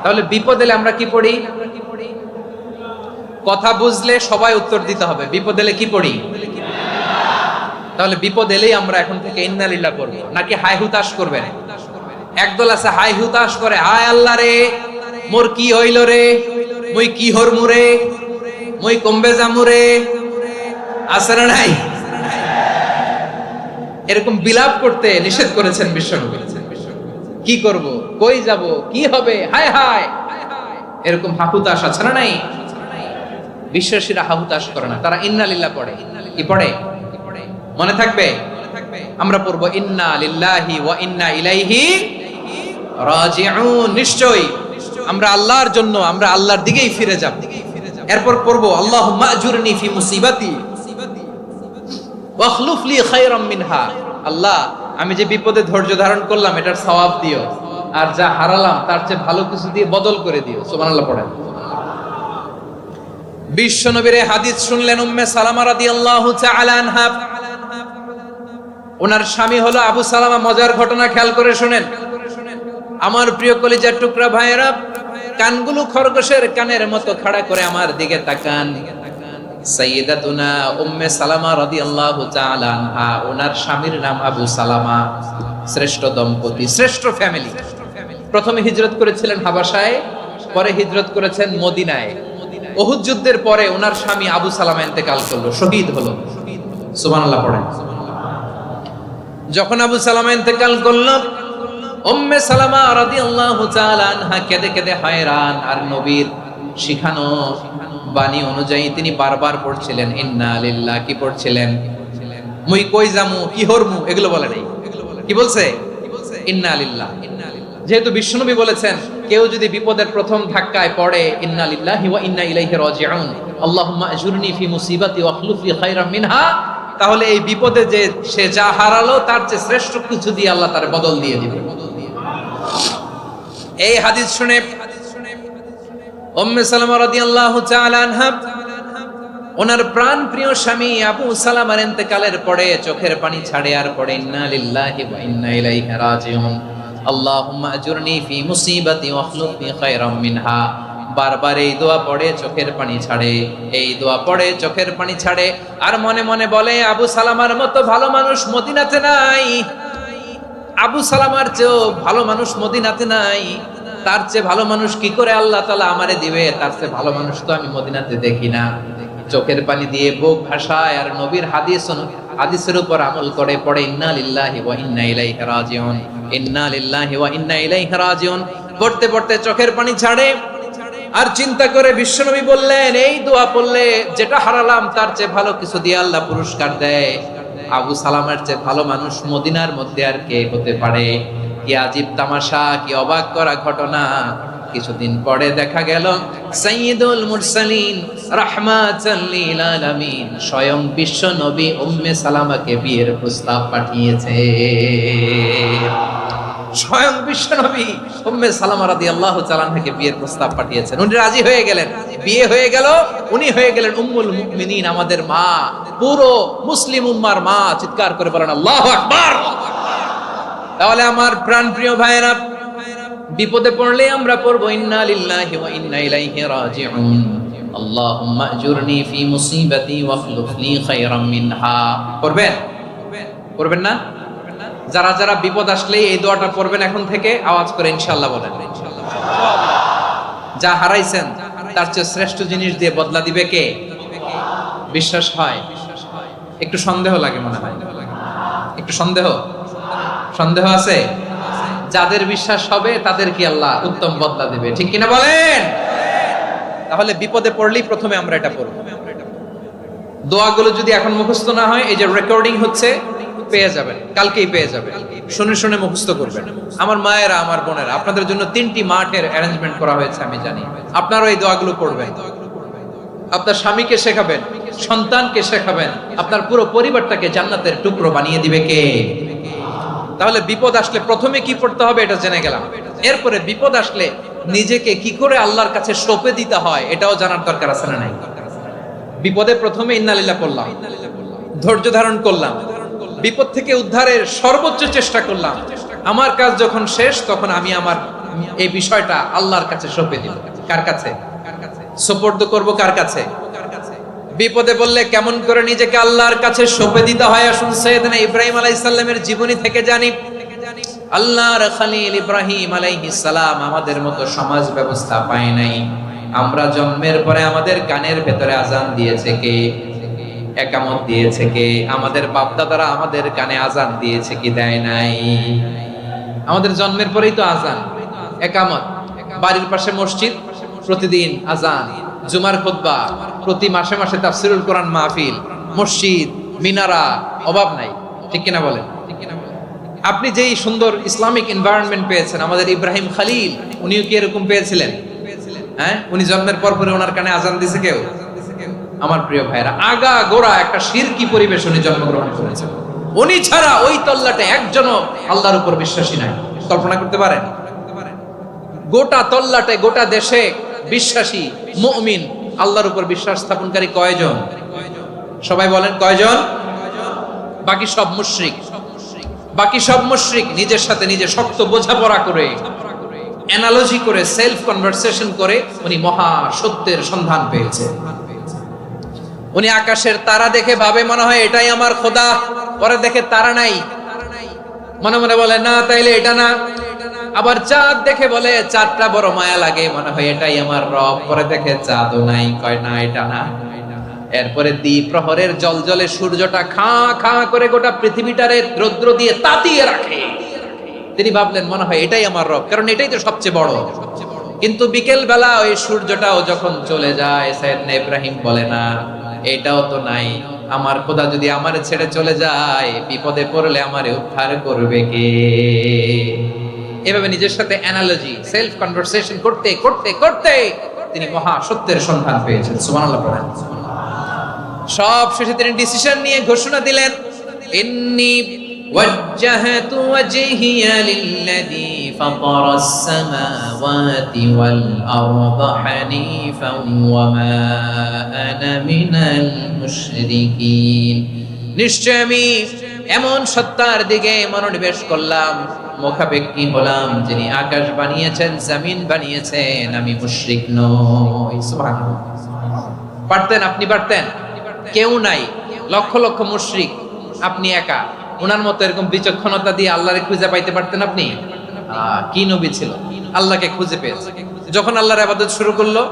তাহলে বিপদ এলে আমরা কি পড়ি? কথা বুঝলে সবাই উত্তর দিতে হবে। বিপদ এলে কি পড়ি? তাহলে বিপদ এলেই আমরা এখন থেকে ইন্না লিল্লাহ পড়বো, নাকি হাই হুতাশ করবেন? একদল আছে হাই হুতাশ করে, হায় আল্লাহ রে মোর কি হইল রে, মুই কি হরমু রে, মুই কমবে জামু রে, আছে না নাই? এরকম বিলাপ করতে নিষেধ করেছেন বিশ্বনবী। কি করব, কই যাব, কি হবে, হায় হায়, এরকম হাহুতাশ আছে না নাই? বিশ্বাসীরা হাহুতাশ করে না, তারা ইন্না লিল্লাহ পড়ে। কি পড়ে মনে থাকবে? আমরা পড়বো ইন্না লিল্লাহি ওয়া ইন্না ইলাইহি রাজিউন। নিশ্চয়ই আমরা আল্লাহর জন্য, আমরা আল্লাহর দিকেই ফিরে যাব। এরপর পড়বো আল্লাহুম্মা আজুরনি ফি মুসিবাতি ওয়াখলুফ লি খায়রাম মিনহা। আল্লাহ, আমি যে বিপদে ধৈর্য ধারণ করলাম এটার সওয়াব দিও, আর যা হারালাম তার চেয়ে ভালো কিছু দিয়ে বদল করে দিও। সুবহানাল্লাহ পড়েন। বিশ্ব নবীর হাদিস শুনলেন উম্মে সালামা রাদিয়াল্লাহু তাআলা আনহা। ওনার স্বামী হলো আবু সালামা। মজার ঘটনা খেয়াল করে শুনেন আমার প্রিয় কলিজার টুকরা ভাইয়েরা। কানগুলো খরগোশের কানের মতো খাড়া করে আমার দিকে তাকান। সাইয়্যিদাতুনা উম্মে সালামা রাদিয়াল্লাহু তাআলা আনহা, ওনার স্বামীর নাম আবু সালামা। শ্রেষ্ঠ দম্পতি, শ্রেষ্ঠ ফ্যামিলি। প্রথমে হিজরত করেছিলেন হাবাসায়, পরে হিজরত করেছেন মদিনায়। উহুদ যুদ্ধের পরে ওনার স্বামী আবু সালামা ইন্তেকাল করলো, শহীদ হলো। সুবহানাল্লাহ পড়েন। যখন আবু সালামা ইন্তেকাল করলো, উম্মে সালামা রাদিয়াল্লাহু তাআলা আনহা কেঁদে কেঁদে হয়রান। আর নবীর শিখানো বাণী অনুযায়ী তিনি বারবার পড়ছিলেন ইন্না লিল্লাহ। কি পড়ছিলেন? মুই কই জামু, কি হরমু, এগুলো বলে নাই। কি বলছে? ইন্না লিল্লাহ। যেহেতু বিশ্বনবী বলেছেন কেউ যদি বিপদের প্রথম ধাক্কায় পড়ে ইন্না লিল্লাহি ওয়া ইন্না ইলাইহি রাজিউন, আল্লাহুম্মা আজুরনি ফি মুসিবাতি ওয়াখলুফ লি খায়রাম মিনহা, তাহলে এই বিপদে যে সে যা হারালো তার চেয়ে শ্রেষ্ঠ কিছু দিয়ে আল্লাহ তার বদল দিয়ে দিবে। এই হাদিস শুনে উম্মে সালামা রাদিয়াল্লাহু তাআলা আনহা ওনার প্রাণ প্রিয় স্বামী আবু সালামার ইন্তেকালের পরে চোখের পানি ছাড়ে, আর পড়ে ইন্না লিল্লাহি ওয়া ইন্না ইলাইহি রাজিউন, আল্লাহুম্মা আজুরনি ফি মুসিবাতি ওয়াখলুফ লি খায়রাম মিনহা। বারবার এই দোয়া পড়ে চোখের পানি ছাড়ে, এই দোয়া পড়ে চোখের পানি ছাড়ে, আর মনে মনে বলে আবু সালামার মতো ভালো মানুষ মদিনাতে নাই, আবু সালামার চেয়েও ভালো মানুষ মদিনাতে নাই, তার চেয়ে ভালো মানুষ কি করে আল্লাহ তাআলা আমারে দিবে, তার চেয়ে ভালো মানুষ তো আমি মদিনাতে দেখি না। চোখের পানি দিয়ে বুক ভাসায় আর নবীর হাদিসের উপর আমল করে পড়ে ইন্না লিল্লাহি ওয়া ইন্না ইলাইহি রাজিউন, ইন্না লিল্লাহি ওয়া ইন্না ইলাইহি রাজিউন। পড়তে পড়তে চোখের পানি ছাড়ে আর চিন্তা করে বিশ্বনবী বললেন এই দোয়া পড়লে যেটা হারালাম তার চেয়ে ভালো কিছু দিয়ে আল্লাহ পুরস্কার দেয়। আবু সালামের চেয়ে ভালো মানুষ মদিনার মধ্যে আর কে হতে পারে? কি আজীব তামাশা, কি অবাক করা ঘটনা। কিছুদিন পরে দেখা গেল সাইয়্যিদুল মুরসালিন রাহমাতাল লিল আলামিন স্বয়ং বিশ্ব নবী উম্মে সালামাকে বিয়ের প্রস্তাব পাঠিয়েছে। স্বয়ং বিশ্ব নবী উম্মে সালামা রাদিয়াল্লাহু তাআলা থেকে বিয়ের প্রস্তাব পাঠিয়েছেন। উনি রাজি হয়ে গেলেন, বিয়ে হয়ে গেল, উনি হয়ে গেলেন উম্মুল মুমিনিন, আমাদের মা, পুরো মুসলিম উম্মার মা। চিৎকার করে বলেন আল্লাহু আকবার। তাহলে আমার প্রাণ প্রিয় ভাইয়েরা, বিপদে পড়লে আমরা পড়বো ইন্না লিল্লাহি ওয়া ইন্না ইলাইহি রাজিউন, আল্লাহুম্মা আজুরনি ফি মুসিবাতি ওয়াখলুফ লি খায়রাম মিনহা। পড়বেন? পড়বেন না? যারা যারা বিপদ আসলে এই দোয়াটা পড়বেন এখন থেকে আওয়াজ করে ইনশাআল্লাহ বলেন। যা হারাইছেন তার চেয়ে শ্রেষ্ঠ জিনিস দিয়ে বদলা দিবে কে? বিশ্বাস হয়? একটু সন্দেহ লাগে মনে হয়, একটু সন্দেহ আছে? যাদের বিশ্বাস হবে তাদের কি আল্লাহ উত্তম বদলা দিবে, ঠিক কিনা বলেন? তাহলে বিপদে পড়লেই প্রথমে আমরা এটা পড়ব। দোয়াগুলো যদি এখন মুখস্থ না হয়, এই যে রেকর্ডিং হচ্ছে পেয়ে যাবেন, কালকেই পেয়ে যাবেন। শুনে শুনে মুখস্থ করবেন। আমার মায়েরা, আমার বোনেরা, আপনাদের জন্য 3টি মাঠের অ্যারেঞ্জমেন্ট করা হয়েছে, আমি জানি। আপনারাও এই দোয়াগুলো পড়বেন, আপনার স্বামীকে শেখাবেন, সন্তানকে শেখাবেন, আপনার পুরো পরিবারটাকে জান্নাতের টুকরো বানিয়ে দিবে কে? তাহলে বিপদ আসলে প্রথমে কি পড়তে হবে এটা জেনে গেলাম। এরপরে বিপদ আসলে নিজেকে কি করে আল্লাহর কাছে সঁপে দিতে হয় এটাও জানার দরকার আছে না নাই? বিপদে প্রথমে ইন্না লিল্লাহ পড়লাম, ধৈর্য ধারণ করলাম, বিপদ থেকে উদ্ধারের সর্বোচ্চ চেষ্টা করলাম। আমার কাজ যখন শেষ তখন আমি আমার এই বিষয়টা আল্লাহর কাছে সঁপে দিলাম। কার কাছে? সুপর্দ করব কার কাছে? বিপদে বললে কেমন করে নিজেকে আল্লাহর কাছে সঁপে দিতে হয়, আসুন সাইয়েদনা ইব্রাহিম আলাইহিস সালামের জীবনী থেকে জানি। আল্লাহর খলিল ইব্রাহিম আলাইহিস সালাম আমাদের মতো সমাজ ব্যবস্থা পায় নাই। আমরা জন্মের পরে আমাদের কানের ভেতরে আজান দিয়েছে কে? একামত দিয়েছে কে? আমাদের বাপ দাদারা আমাদের কানে আজান দিয়েছে কি দেয় নাই? আমাদের জন্মের পরেই তো আজান, একামত, বাড়ির পাশে মসজিদ, প্রতিদিন আজান, জুমার খুতবা, প্রতি মাসে মাসে তাফসীরুল কোরআন মাহফিল, মসজিদ, মিনারা, অভাব নাই। ঠিক কিনা বলেন? আপনি যেই সুন্দর ইসলামিক এনভায়রনমেন্ট পেয়েছেন, আমাদের ইব্রাহিম খলিল উনিও কি এরকম পেয়েছিলেন? হ্যাঁ, উনি জন্মের পর পরে ওনার কানে আজান দিয়েছে কেউ? আমার প্রিয় ভাইরা, আগা গোড়া একটা শিরকি পরিবেশ উনি জন্মগ্রহণ করেছেন। উনি ছাড়া ওই তল্লাটে একজনও আল্লাহর উপর বিশ্বাসী নাই। কল্পনা করতে পারেন? গোটা তল্লাটে, গোটা দেশে বিশ্বাসী মুমিন, আল্লাহর উপর বিশ্বাস স্থাপনকারী কয়জন? সবাই বলেন কয়জন? বাকি সব মুশরিক। বাকি সব মুশরিক নিজের সাথে নিজে শক্ত বোঝাপড়া করে, অ্যানালজি করে, সেলফ কনভারসেশন করে উনি মহা সত্যের সন্ধান পেয়েছে। উনি আকাশের তারা দেখে ভাবে মনে হয় এটাই আমার খোদা, পরে দেখে তারা নাই, মনে মনে বলে না তাইলে এটা না। আবার চাঁদ দেখে বলে চাঁদটা বড় মায়া লাগে, মনে হয় এটাই আমার রব, পরে দেখে চাঁদও নাই, কয় না এটা না। এরপরে দ্বীপ প্রহরের জলজলে সূর্যটা খাঁ খাঁ করে গোটা পৃথিবীটারে রৌদ্র দিয়ে তাতিয়ে রাখে। তিনি ভাবলেন মনে হয় এটাই আমার রব, কারণ এটাই তো সবচেয়ে বড়। কিন্তু বিকেল বেলা ওই সূর্যটাও যখন চলে যায়, সাইয়েদনা ইব্রাহিম বলে না এটাও তো নাই, আমার খোদা যদি আমারে ছেড়ে চলে যায়, বিপদে পড়লে আমারে উদ্ধার করবে কে? এভাবে নিজের সাথে অ্যানালজি, সেলফ কনভারসেশন করতে করতে করতে তিনি মহা সত্যের সন্ধান পেয়েছেন। সুবহানাল্লাহ পড়েন। সব শেষে তিনি ডিসিশন নিয়ে ঘোষণা দিলেন, ইন্নী ওয়াজ্জাহতু ওয়াজহিয়া লিল্লাযী ফাতারাস সামাওয়াতি ওয়াল আরদা হানিফান ওয়া মা আনা মিনাল মুশরিকিন। নিশ্চয় আমি এমন সত্তার দিকে মনোনিবেশ করলাম, মুখাপেক্ষী হলাম, যিনি আকাশ বানিয়েছেন, জমিন বানিয়েছেন, আমি মুশরিক নই। সুবহানাল্লাহ। পারতেন? আপনি পারতেন? কেউ নাই, লক্ষ লক্ষ মুশরিক, আপনি একা। ওনার মতো এরকম বিচক্ষণতা দিয়ে আল্লাহরে খুঁজে পাইতে পারতেন আপনি? কি নবী ছিল, আল্লাহকে খুঁজে পেয়েছে। যখন আল্লাহর ইবাদত শুরু করলো,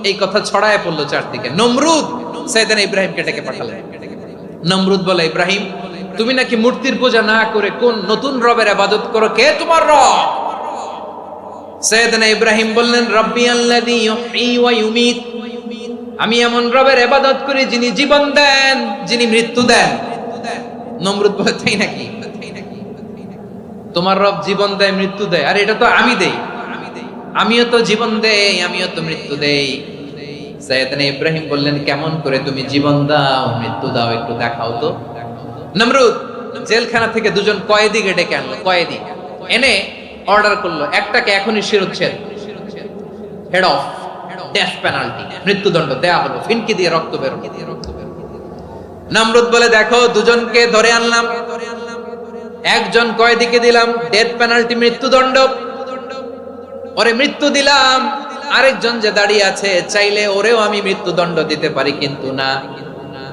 এই কথা ছড়ায় পড়লো চারদিকে। নমরুদ সাইয়েদনা ইব্রাহিমকে ডেকে পাঠালেন। নমরুদ বলে, ইব্রাহিম তুমি নাকি মূর্তির পূজা না করে কোন নতুন রবের ইবাদত করো, কে তোমার রব? সাইয়েদনা ইব্রাহিম বললেন, রব্বি আল্লাযী ইউহয়ী ওয়া ইউমীত, আমি এমন রবের ইবাদত করি যিনি জীবন দেন, যিনি মৃত্যু দেন। নমরুদ বলে, তাই নাকি? তোমার রব জীবন দেয়, মৃত্যু দেয়, আর এটা তো আমি দেই। আমিও তো জীবন দেই, আমিও তো মৃত্যু দেই। সাইয়েদনা ইব্রাহিম বললেন, কেমন করে তুমি জীবন দাও, মৃত্যু দাও, একটু দেখাও তো। নমরুদ জেলখানা থেকে দুজন কয়েদিকে ডেকে আনলো। কয়েদি এনে অর্ডার করলো, একটাকে এখনই শিরোচ্ছেদ, হেড অফ, ডেথ পেনাল্টি, মৃত্যুদণ্ড দেয়া হলো, ফিনকি দিয়ে রক্ত বের। নমরুদ বলে, দেখো দুজনকে ধরে আনলাম, একজন কয়েদিকে দিলাম ডেথ পেনাল্টি, মৃত্যুদণ্ড, ওরে মৃত্যু দিলাম। আরেকজন যে দাঁড়িয়ে আছে, চাইলে ওরেও আমি মৃত্যুদণ্ড দিতে পারি, কিন্তু না,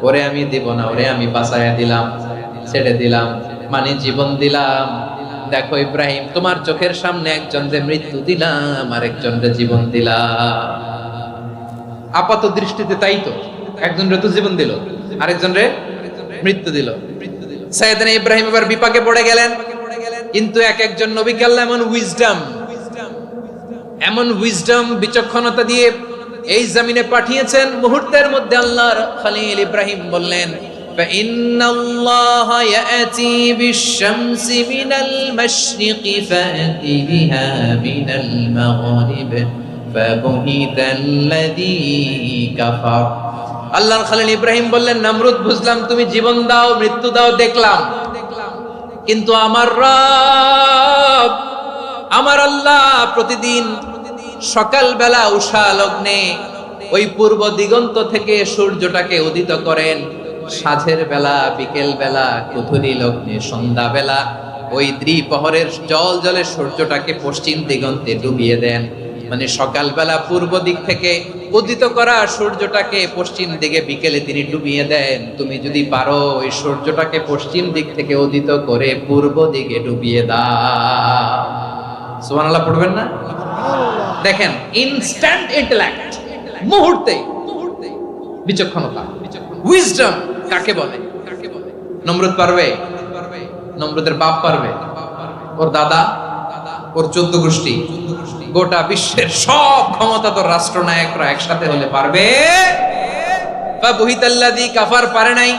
ওরে আমি দিব না, ওরে আমি বাঁচাইয়া দিলাম, ছেড়ে দিলাম, মানে জীবন দিলাম। দেখো ইব্রাহিম, তোমার চোখের সামনে একজন যে মৃত্যু দিলাম, আর একজন যে জীবন দিলাম। আপাত দৃষ্টিতে তাই তো, একজন রে তো জীবন দিল, আরেকজন রে মৃত্যু দিল। সাইয়েদনা ইব্রাহিম এবার বিপাকে পড়ে গেলেন। কিন্তু এক একজন নবীকে আল্লাহ এমন উইজডম, বিচক্ষণতা দিয়ে এই জমিনে পাঠিয়েছেন। মুহূর্তের মধ্যে আল্লাহর খলিল ইব্রাহিম বললেন, فإن الله يأتي بالشمس من المشرق فأت بها من المغرب فبهت الذي كفر। আল্লাহর খলিল ইব্রাহিম বললেন, নমরুদ বুঝলাম তুমি জীবন দাও, মৃত্যু দাও, দেখলাম, কিন্তু আমার রব, আমার আল্লাহ প্রতিদিন সকাল বেলা উষা লগ্নে ওই পূর্ব দিগন্ত থেকে সূর্যটাকে উদিত করেন, সাঁঝের বেলা, বিকেল বেলা, কুথুরি লগ্নে, সন্ধ্যা বেলা ওই দ্বিপ্রহরের জল জলে সূর্যটাকে পশ্চিম দিগন্তে ডুবিয়ে দেন। মানে সকাল বেলা পূর্ব দিক থেকে উদিত করা সূর্যটাকে পশ্চিম দিকে বিকেলে তিনি ডুবিয়ে দেন। তুমি যদি পারো ওই সূর্যটাকে পশ্চিম দিক থেকে উদিত করে পূর্ব দিকে ডুবিয়ে দাও। সুবহানাল্লাহ পড়বেন না? দেখেন, ইনস্ট্যান্ট ইন্টেলেক্ট, মুহূর্তে বিচক্ষণতা, উইজডম কাকে বলে? নমরুদ পারবে? নমরুদের বাপ পারবে? ওর দাদা, ওর 14 গোষ্ঠী, গোটা বিশ্বের সব ক্ষমতাধর রাষ্ট্রনায়করা একসাথে হলে পারবে? ফাবুহিতাল্লাযী কাফার, পারে নাই,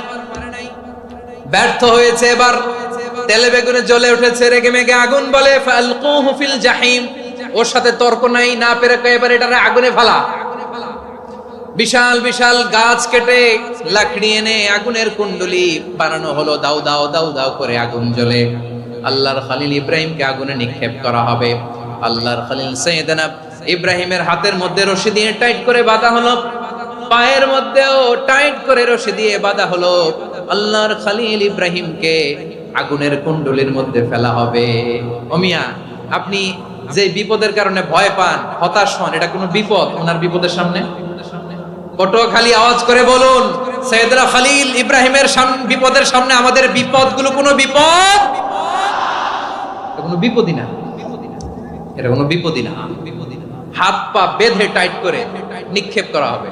ব্যর্থ হয়েছে। এবার তেলে বেগুনে জ্বলে উঠেছে, রেগে মেগে আগুন বলে ফালকুহু ফিল জাহিম। ওর সাথে তর্ক নাই, না পেরে এবার এটারে আগুনে ফেলা। বিশাল বিশাল গাছ কেটে লাকড়ি এনে আগুনের কুণ্ডলি বানানো হলো, দাও দাও দাও দাও করে আগুন জ্বলে। আল্লাহর খলিল ইব্রাহিমকে আগুনে নিক্ষেপ করা হবে। আল্লাহর খলিল সাইয়েদনা ইব্রাহিমের হাতের মধ্যে রশি দিয়ে টাইট করে বাঁধা হলো, পায়ের মধ্যেও টাইট করে রশি দিয়ে বাঁধা হলো। আল্লাহর খলিল ইব্রাহিমকে আগুনের কুণ্ডলির মধ্যে ফেলা হবে। ও মিয়া, আপনি যে বিপদের কারণে ভয় পান, হতাশ হন, এটা কোনো বিপদ ওনার বিপদের সামনে? পটুয়াখালী আওয়াজ করে বলুন, সাইয়েদনা খলিল ইব্রাহিমের বিপদের সামনে আমাদের বিপদগুলো কোনো বিপদ? কোনো বিপদই না, এটা কোনো বিপদই না। হাত পা বেঁধে টাইট করে নিক্ষেপ করা হবে।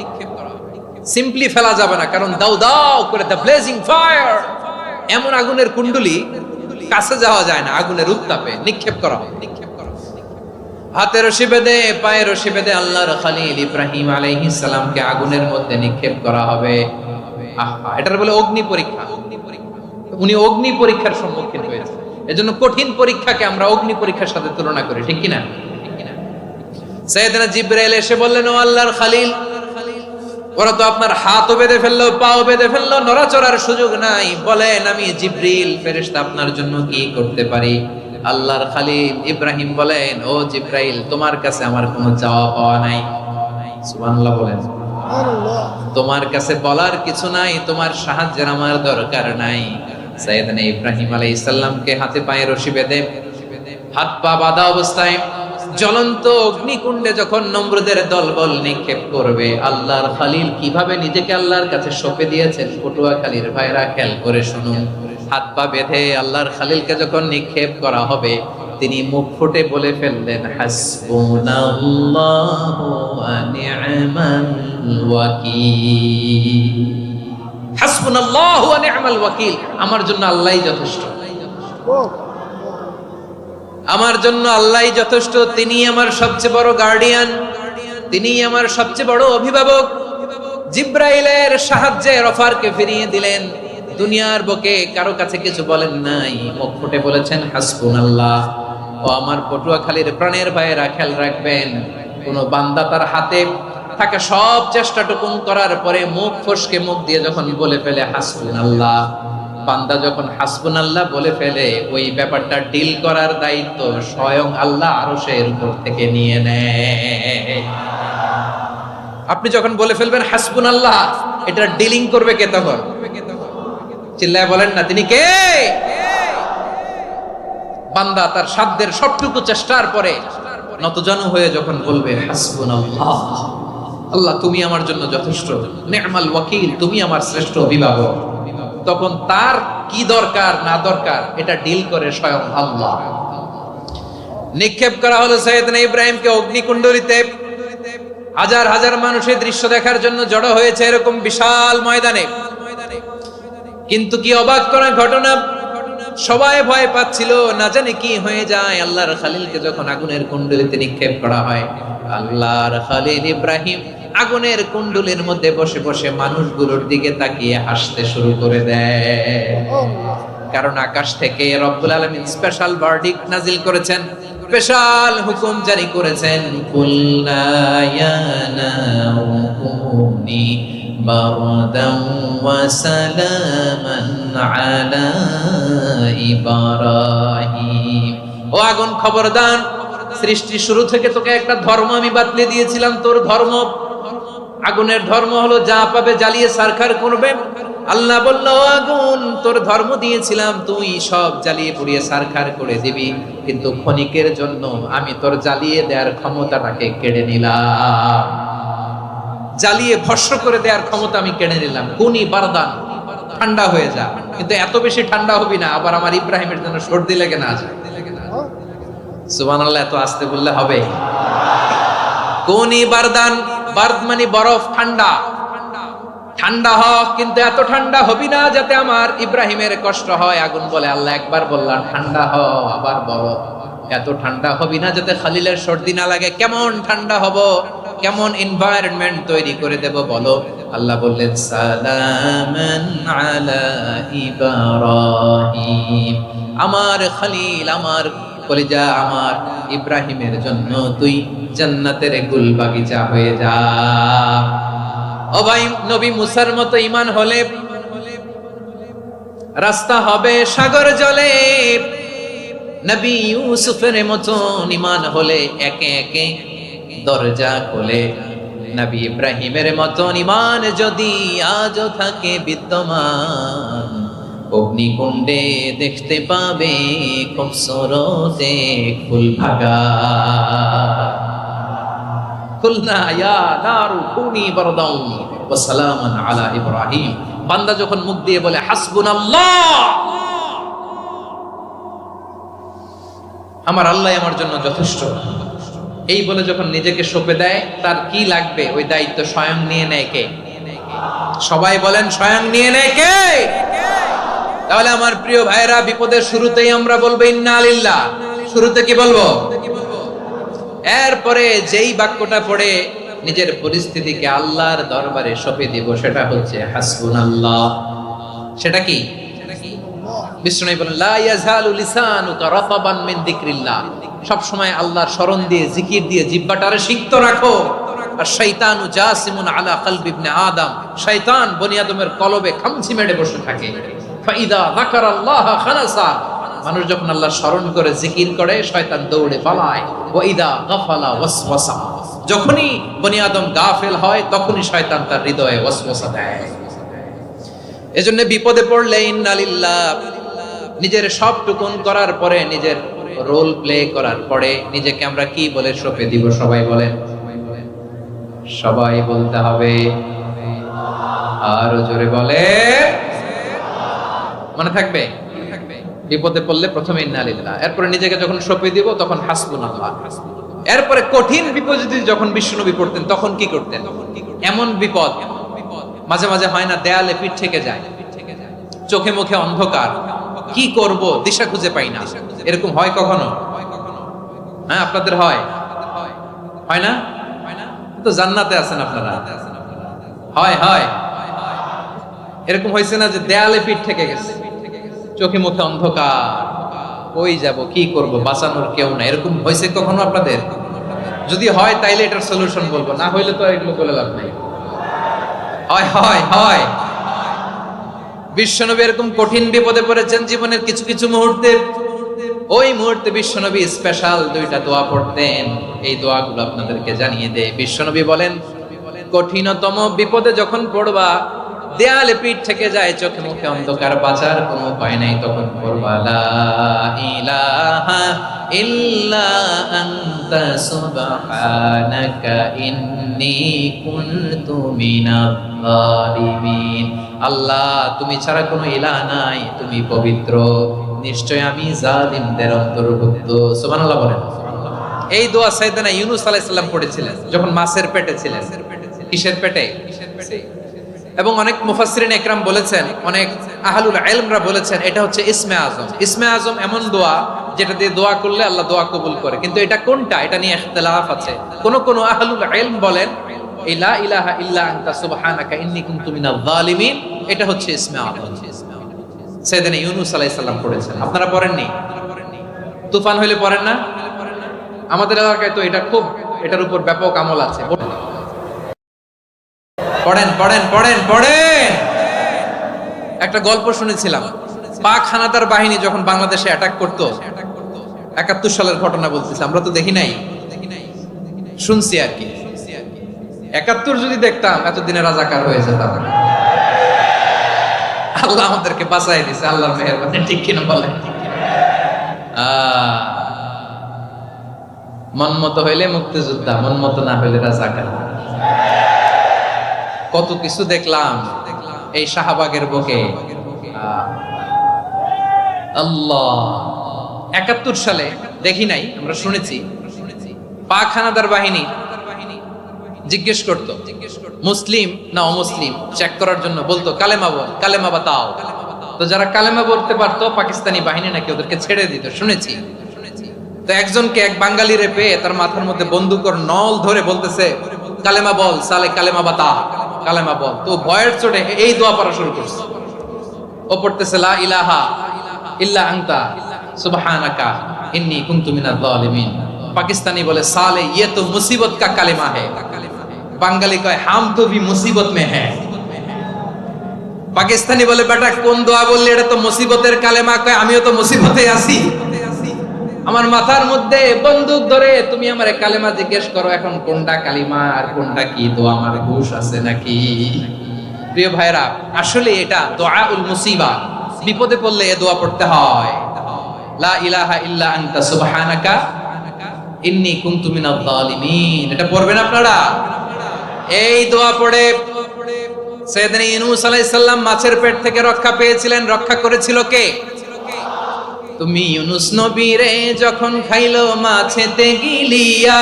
সিম্পলি ফেলা যাবে না, কারণ দাও দাও করে দ্য ব্লেজিং ফায়ার, এমন আগুনের কুণ্ডলি, কাছে যাওয়া যায় না, আগুনের উত্তাপে নিক্ষেপ করা হবে। হাতে রশি বেঁধে, পায়ে রশি বেঁধে আল্লাহর খলিল ইব্রাহিম আলাইহিস সালামকে আগুনের মধ্যে নিক্ষেপ করা হবে। আহা, এটার বলে অগ্নি পরীক্ষা। উনি অগ্নি পরীক্ষার সম্মুখীন হয়েছে। এজন্য কঠিন পরীক্ষাকে আমরা অগ্নি পরীক্ষার সাথে তুলনা করি, ঠিক কি না? সাইয়েদনা জিবরাইল এসে বললেন, ও আল্লাহর খলিল, ওরা তো আপনার হাতও বেঁধে ফেললো, পাও বেঁধে ফেললো, নড়াচড়ার সুযোগ নাই, বলেন আমি জিবরিল ফেরেশতা আপনার জন্য কি করতে পারি? আল্লাহর খলিল ইব্রাহিম বলেন, ও জিবরাইল, তোমার কাছে আমার কোনো চাওয়া পাওয়া নাই। সুবহানাল্লাহ বলেন। তোমার কাছে বলার কিছু নাই, তোমার সাহায্যের আমার দরকার নাই। সাইয়েদনা ইব্রাহিম আলাইহিস সালামকে হাতে পায়ে রশি বেঁধে, হাত পা বাঁধা অবস্থায় জ্বলন্ত অগ্নিকুণ্ডে যখন নমরুদের দলবল নিক্ষেপ করবে, আল্লাহর খলিল কিভাবে নিজেকে আল্লাহর কাছে সঁপে দিয়েছেন, পটুয়াখালীর ভাইরা খেয়াল করে শুনুন। হাত পা বেঁধে আল্লাহর খলিলকে যখন নিক্ষেপ করা হবে, তিনি মুখ ফুটে বলে ফেললেন, হাসবুনাল্লাহু ওয়া নি'মাল ওয়াকিল। হাসবুনাল্লাহু ওয়া নি'মাল ওয়াকিল, আমার জন্য আল্লাহই যথেষ্ট, আমার জন্য আল্লাহই যথেষ্ট। তিনি আমার সবচেয়ে বড় গার্ডিয়ান, তিনি আমার সবচেয়ে বড় অভিভাবক। জিব্রাইলের সাহায্যে অফারকে ফিরিয়ে দিলেন। দুনিয়ার বুকে কারো কাছে কিছু বলেন নাই, মুখ ফুটে বলেছেন হাসবুনাল্লাহ। ও আমার পটুয়াখালীর প্রাণের ভাইয়েরা, খেয়াল রাখবেন, কোন বান্দা তার হাতে থাকা সব চেষ্টাটুকুন করার পরে মুখ ফসকে মুখ দিয়ে যখন বলে ফেলে হাসবুনাল্লাহ, বান্দা যখন হাসবুনাল্লাহ বলে ফেলে, ওই ব্যাপারটা ডিল করার দায়িত্ব স্বয়ং আল্লাহ আরশের উপর থেকে নিয়ে নেয়। আপনি যখন বলে ফেলবেন হাসবুনাল্লাহ, এটা ডিলিং করবে কে তখন? চিল্লায় বলেন না, তিনি কে? বান্দা তার সাধ্যের সবটুকু চেষ্টার পরে নতজানু হয়ে যখন বলবে হাসবুনাল্লাহ, আল্লাহ তুমি আমার জন্য যথেষ্ট, নি'মাল ওয়াকিল, তুমি আমার শ্রেষ্ঠ অভিভাবক, তখন তার কি দরকার না দরকার এটা ডিল করে স্বয়ং আল্লাহ। নিক্ষেপ করা হলো সাইয়েদনা ইব্রাহিমকে অগ্নিকুণ্ডলিতে। হাজার হাজার মানুষের দৃশ্য দেখার জন্য জড়ো হয়েছে এরকম বিশাল ময়দানে। কিন্তু কি অবাক করা ঘটনা, সবাই ভয় পাচ্ছিল, না জানে কি হয়ে যায়। আল্লাহর খলিলকে যখন আগুনের কুণ্ডলিতে নিক্ষেপ করা হয়, আল্লাহর খলিল ইব্রাহিম আগুনের কুণ্ডলীর মধ্যে বসে বসে মানুষগুলোর দিকে তাকিয়ে হাসতে শুরু করে দেয়। কারণ আকাশ থেকে রব্বুল আলামিন স্পেশাল ভার্ডিক্ট নাজিল করেছেন, স্পেশাল হুকুম জারি করেছেন, কুল্লা ইয়া নারু কুনি বারদান ওয়া সালামান আলা ইব্রাহিম। ও আগুন, খবরদার, সৃষ্টি শুরু থেকে তোকে একটা ধর্ম আমি বাতলে দিয়েছিলাম, তোর ধর্ম, আগুনের ধর্ম হলো যা পাবে জ্বালিয়ে সারখার করবে। আল্লাহ বলল, আগুন, তোর ধর্ম দিয়েছিলাম, তুই সব জ্বালিয়ে পুড়িয়ে সারখার করে দিবি, কিন্তু ক্ষণিকের জন্য আমি তোর জ্বালিয়ে দেওয়ার ক্ষমতাটাকে কেড়ে নিলাম। জ্বালিয়ে ভস্ম করে দেওয়ার ক্ষমতা আমি কেড়ে নিলাম। কুনি বারদান, ঠান্ডা হয়ে যা। কিন্তু এত বেশি ঠান্ডা হবি না আবার আমার ইব্রাহিমের জন্য সর্দি লেগে না যায়। সুবহানাল্লাহ, এত আস্তে বললে হবে? কুনি বারদান, বারদ মানে বরফ, ঠান্ডা। ঠান্ডা হ, কিন্তু এত ঠান্ডা হবি না যাতে আমার ইব্রাহিমের কষ্ট হয়। আগুন বলে আল্লাহ একবার বললাম ঠান্ডা হ, আবার বলো এত ঠান্ডা হবি না যাতে খালিলের সর্দি না লাগে। কেমন ঠান্ডা হব, কেমন এনভায়রনমেন্ট তৈরি করে দেব বলো? আল্লাহ বললেন সালামান আলা ইব্রাহিম, আমার খলিল, আমার কলিজা, আমার ইব্রাহিমের জন্য তুই জান্নাতের গুল বাগিচা হয়ে যা। ও ভাই, নবী মুসার মতো ঈমান হলে রাস্তা হবে সাগর জলে, নবী ইউসুফের মতো ঈমান হলে একে একে দরজা খোলে। নবী ইব্রাহিমের মতো ঈমান যদি আজও থাকে বিদ্যমান, অগ্নিকুণ্ডে দেখতে পাবে খুবসুরতে ফুল ভাগা। কুলনা ইয়া নারু কুনি বারদান ওয়া সালামান আলা ইব্রাহিম। বান্দা যখন মুখ দিয়ে বলে হাসবুনাল্লাহ, আমার আল্লাহ আমার জন্য যথেষ্ট, এই বলে যখন নিজেকে সঁপে দেয়, তার কি লাগবে ওই দায়িত্ব স্বয়ং নিয়ে নেয় কে? সবাই বলেন স্বয়ং নিয়ে নেয় কে? তাহলে আমার প্রিয় ভাইরা, বিপদের শুরুতেই আমরা বলবো ইন্না লিল্লাহ। শুরুতে কি বলবো? এরপরে যেই বাক্যটা পড়ে নিজের পরিস্থিতিকে আল্লাহর দরবারে সঁপে দিব, সেটা হচ্ছে হাসবুনাল্লাহ। সেটা কি? বিষ্ণু বলেন লা ইয়াজালু লিসানুকা রাতাবান মিন যিকরিল্লাহ, সব সময় আল্লাহর স্মরণ দিয়ে, জিকির দিয়ে জিহ্বাটারে সিক্ত রাখো। আর শয়তানু জাসিমুন আলা কলবি ইবনে আদম, শয়তান বনি আদমের কলবে খামচি মেরে বসে থাকে। ফাইদা যাকারাল্লাহ খানাসা, মানুষ যখন আল্লাহর স্মরণ করে জিকির করে শয়তান দৌড়ে পালায়। ওয়া ইদা গাফালা ওয়াসওয়াসা, যখনই বনি আদম গাফেল হয় তখনই শয়তান তার হৃদয়ে ওয়াসওয়াসা দেয়। এজন্য বিপদে পড়লে ইন্না লিল্লাহ, নিজের সব টুকুন করার পরে, নিজের রোল প্লে করার পরে নিজেকে আমরা কি বলে সঁপে দিব? সবাই বলেন, সবাই বলতে হবে। আরো জোরে বলে, মনে থাকবে? বিপদে পড়লে প্রথমে ইন্না লিল্লাহ, এরপরে নিজেকে যখন সঁপে দিব তখন হাসবুনাল্লাহ। এরপরে কঠিন বিপদে যখন বিশ্বনবী পড়তেন তখন কি করতেন? এমন বিপদ মাঝে মাঝে হয় না, দেয়ালে পিঠ থেকে যায়, চোখে মুখে অন্ধকার, কি করব দিশা খুঁজে পাই না, এরকম হয় কখনো? হ্যাঁ, আপনাদের হয়? হয় না? তো জান্নাতে আছেন আপনারা। হয় হয় এরকম হয়েছে না যে দেয়ালে পিঠ থেকে গেছে, চোখে মুখে অন্ধকার, ওই যাব, কি করব, বাঁচানোর কেউ না, এরকম হয়েছে কখনো আপনাদের? যদি হয় তাইলে এটার সলিউশন বলবো, না হইলে তো এগুলো বলে লাভ নাই। হয় হয় হয় বিশ্বনবী এরকম কঠিন বিপদে পড়েছেন জীবনের কিছু কিছু মুহূর্তে। ওই মুহূর্তে বিশ্বনবী স্পেশাল দুইটা দোয়া পড়তেন। এই দোয়াগুলো আপনাদেরকে জানিয়ে দেয়। বিশ্বনবী বলেন, কঠিনতম বিপদে যখন পড়বা, দেয়ালে পিঠ থেকে যায়, চোখে মুখে অন্ধকার, বাঁচার কোনো উপায় নাই, তখন পড়বা লা ইলাহা ইল্লা আনতা সুবহানাকা ইন্নী কুনতু মিনাজ জালিমিন। আল্লাহ, তুমি ছাড়া কোনো ইলাহ নাই, তুমি পবিত্র, নিশ্চয় আমি জালিমদের অন্তর্ভুক্ত। সুবহানাল্লাহ বলেন। এই দোয়া সাইয়েদনা ইউনূস আলাইহিস সালাম পড়েছিলেন যখন মাছের পেটে ছিলেন। কিসের পেটে? এবং অনেক মুফাসসিরিন একরাম বলেছেন, অনেক আহলুল ইলমরা বলেছেন, এটা হচ্ছে ইসমে আজম। ইসমে আজম এমন দোয়া যেটা দিয়ে দোয়া করলে আল্লাহ দোয়া কবুল করে, কিন্তু এটা কোনটা এটা নিয়ে ইখতিলাফ আছে। কোন কোন আহলুল ইলম বলেন লা ইলাহা ইল্লা আনতা সুবহানাকা ইন্নী কুনতু মিনাজ জালিমিন, এটা হচ্ছে ইসমে আজম। সাইয়েদনা ইউনূস আলাইহিস সালাম পড়েছেন। আপনারা পড়েননি? তুফান হইলে পড়েন না? আমাদের এলাকায় তো এটা খুব, এটার উপর ব্যাপক আমল আছে। পড়েন পড়েন পড়েন পড়েন। একটা গল্প শুনেছিলাম, পাক হানাদার বাহিনী যখন বাংলাদেশে অ্যাটাক করতো, ৭১ সালের ঘটনা বলতেছি, আমরা তো দেখি নাই, শুনছি আর কি। ৭১ যদি দেখতাম এতদিনে রাজাকার হয়ে যেতাম। আল্লাহ আমাদেরকে বাঁচাই দিয়েছে, আল্লাহর মেহেরবানি, ঠিক কিনা বলে? মন মতো হইলে মুক্তিযোদ্ধা, মন মতো না হইলে রাজাকার। কত কিছু দেখলাম এই শাহবাগের বুকে। আল্লাহ 71 সালে দেখি নাই, আমরা শুনেছি পাক হানাদার বাহিনী জিজ্ঞেস করত মুসলিম না অমুসলিম চেক করার জন্য, বলতো কালেমা বল, কালেমা বাতাও। তো যারা কালেমা বলতে পারতো পাকিস্তানি বাহিনী নাকি ওদেরকে ছেড়ে দিত, শুনেছি। তো একজনকে এক বাঙালি রে পেয়ে তার মাথার মধ্যে বন্দুকর নল ধরে বলতেছে কালেমা বল সালে, কালেমা বাতা, কালেমা বল। তো ভয়ের চোটে এই দোয়া পড়া শুরু করছে। ও পড়তেছে লা ইলাহা ইল্লা আনতা সুবহানাকা ইন্নী কুনতু মিনাজ জালিমিন। পাকিস্তানি বলে সালে ये तो मुसीबत का কালেমা है, বাঙালি কয় হাম তো ভি মুসিবত মে হ্যায়। পাকিস্তানি বলে বেটা কোন দোয়া বললি, এটা তো মুসিবতের কালেমা। কয় আমিও তো মুসিবতে আছি, আমার মাথার মধ্যে বন্দুক ধরে তুমি আমার কালেমা জিজ্ঞেস করো, এখন কোনটা কালিমা আর কোনটা কি দোয়া, আমার হুঁশ আছে নাকি? প্রিয় ভাইরা, আসলে এটা দুআউল মুসিবা, বিপদে পড়লে এই দোয়া পড়তে হয়। লা ইলাহা ইল্লা আনতা সুবহানাকা ইন্নী কুনতু মিনাজ জালিমিন। এটা পড়বেন আপনারা। এই দোয়া পড়ে সাইয়েদনা ইউনূস আলাইহিস সালাম মাছের পেট থেকে রক্ষা পেয়েছিলেন। রক্ষা করেছিল কে? তুমি ইউনূস নবী রে যখন খাইলো মাছেতে গিলিয়া,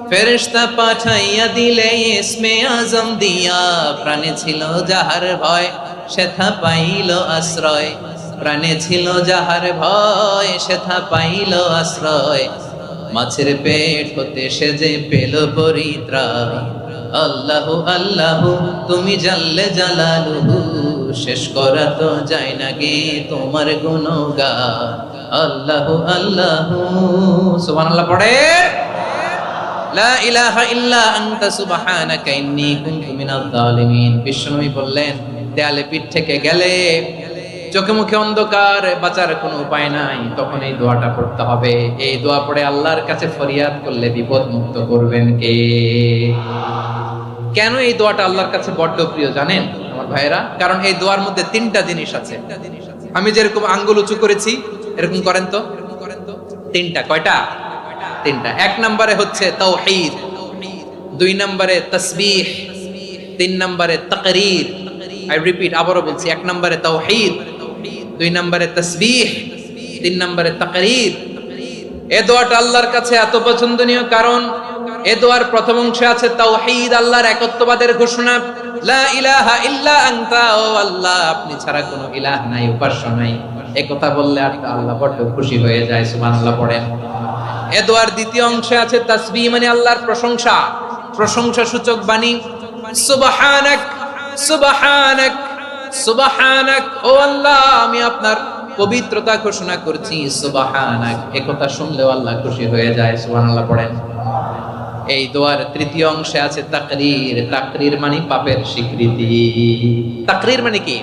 ফেরেশতা পাঠাইয়া দিলে ইসমে আজম দিয়া। প্রাণে ছিল যাহার ভয় সেথা পাইল আশ্রয়, প্রাণে ছিল যাহার ভয় সেথা পাইল আশ্রয়। মাছের পেট হতে সে যে পেল পরিত্রাণ। আল্লাহু আল্লাহু তুমি জাল্লে জালালুহু, শেষ করা তো যায় না গে তোমার গুণগান। আল্লাহু আল্লাহু সুবহানাল্লাহ পড়ে। লা ইলাহা ইল্লা আনতা সুবহানাকা ইন্নী কুনতু মিনাজ জালিমিন। বিশ্বনবী বললেন দেয়ালে পিঠ থেকে গেলে, চোখে মুখে অন্ধকার, বাঁচার কোনো উপায় নাই, তখন এই দোয়াটা পড়তে হবে। এই দোয়া পড়ে আল্লাহর কাছে ফরিয়াদ করলে বিপদ মুক্ত করবেন কে? কেন এই দোয়াটা আল্লাহর কাছে বড্ড প্রিয় জানেন আমার ভাইয়েরা? কারণ এই দোয়ার মধ্যে 3টা জিনিস আছে। আমি যেরকম আঙ্গুল উঁচু করেছি এরকম করেন তো। 3টা। কয়টা? 3টা। 1 নম্বরে হচ্ছে তাওহীদ, 2 নম্বরে তাসবিহ, 3 নম্বরে তাকরীর। আই রিপিট, আবারও বলছি, 1 নম্বরে তাওহীদ, 2 নম্বরে তাসবিহ, 3 নম্বরে তাকরীর। এই দোয়াটা আল্লাহর কাছে এত পছন্দনীয় কারণ এই দোয়ার প্রথম অংশে আছে তাওহীদ, আল্লাহর একত্ববাদের ঘোষণা। লা ইলাহা ইল্লা আনতা, ও আল্লাহ আপনি ছাড়া কোনো ইলাহ নাই, উপাস্য নাই। এই কথা বললে আর আল্লাহ বড় খুশি হয়ে যায়। সুবহানাল্লাহ পড়েন। এই দোয়ার দ্বিতীয় অংশে আছে তাসবিহ, মানে আল্লাহর প্রশংসা, প্রশংসা সূচক বাণী। সুবহানাক সুবহানাক সুবহানাক, ও আল্লাহ আমি আপনার পবিত্রতা ঘোষণা করছি। সুবহানাক, এই কথা শুনলেও আল্লাহ খুশি হয়ে যায়। সুবহানাল্লাহ পড়েন। এই দোয়ার তৃতীয় অংশে আছে তাকরীর। তাকরীর মানে পাপের স্বীকৃতি। তাকরীর মানে কি?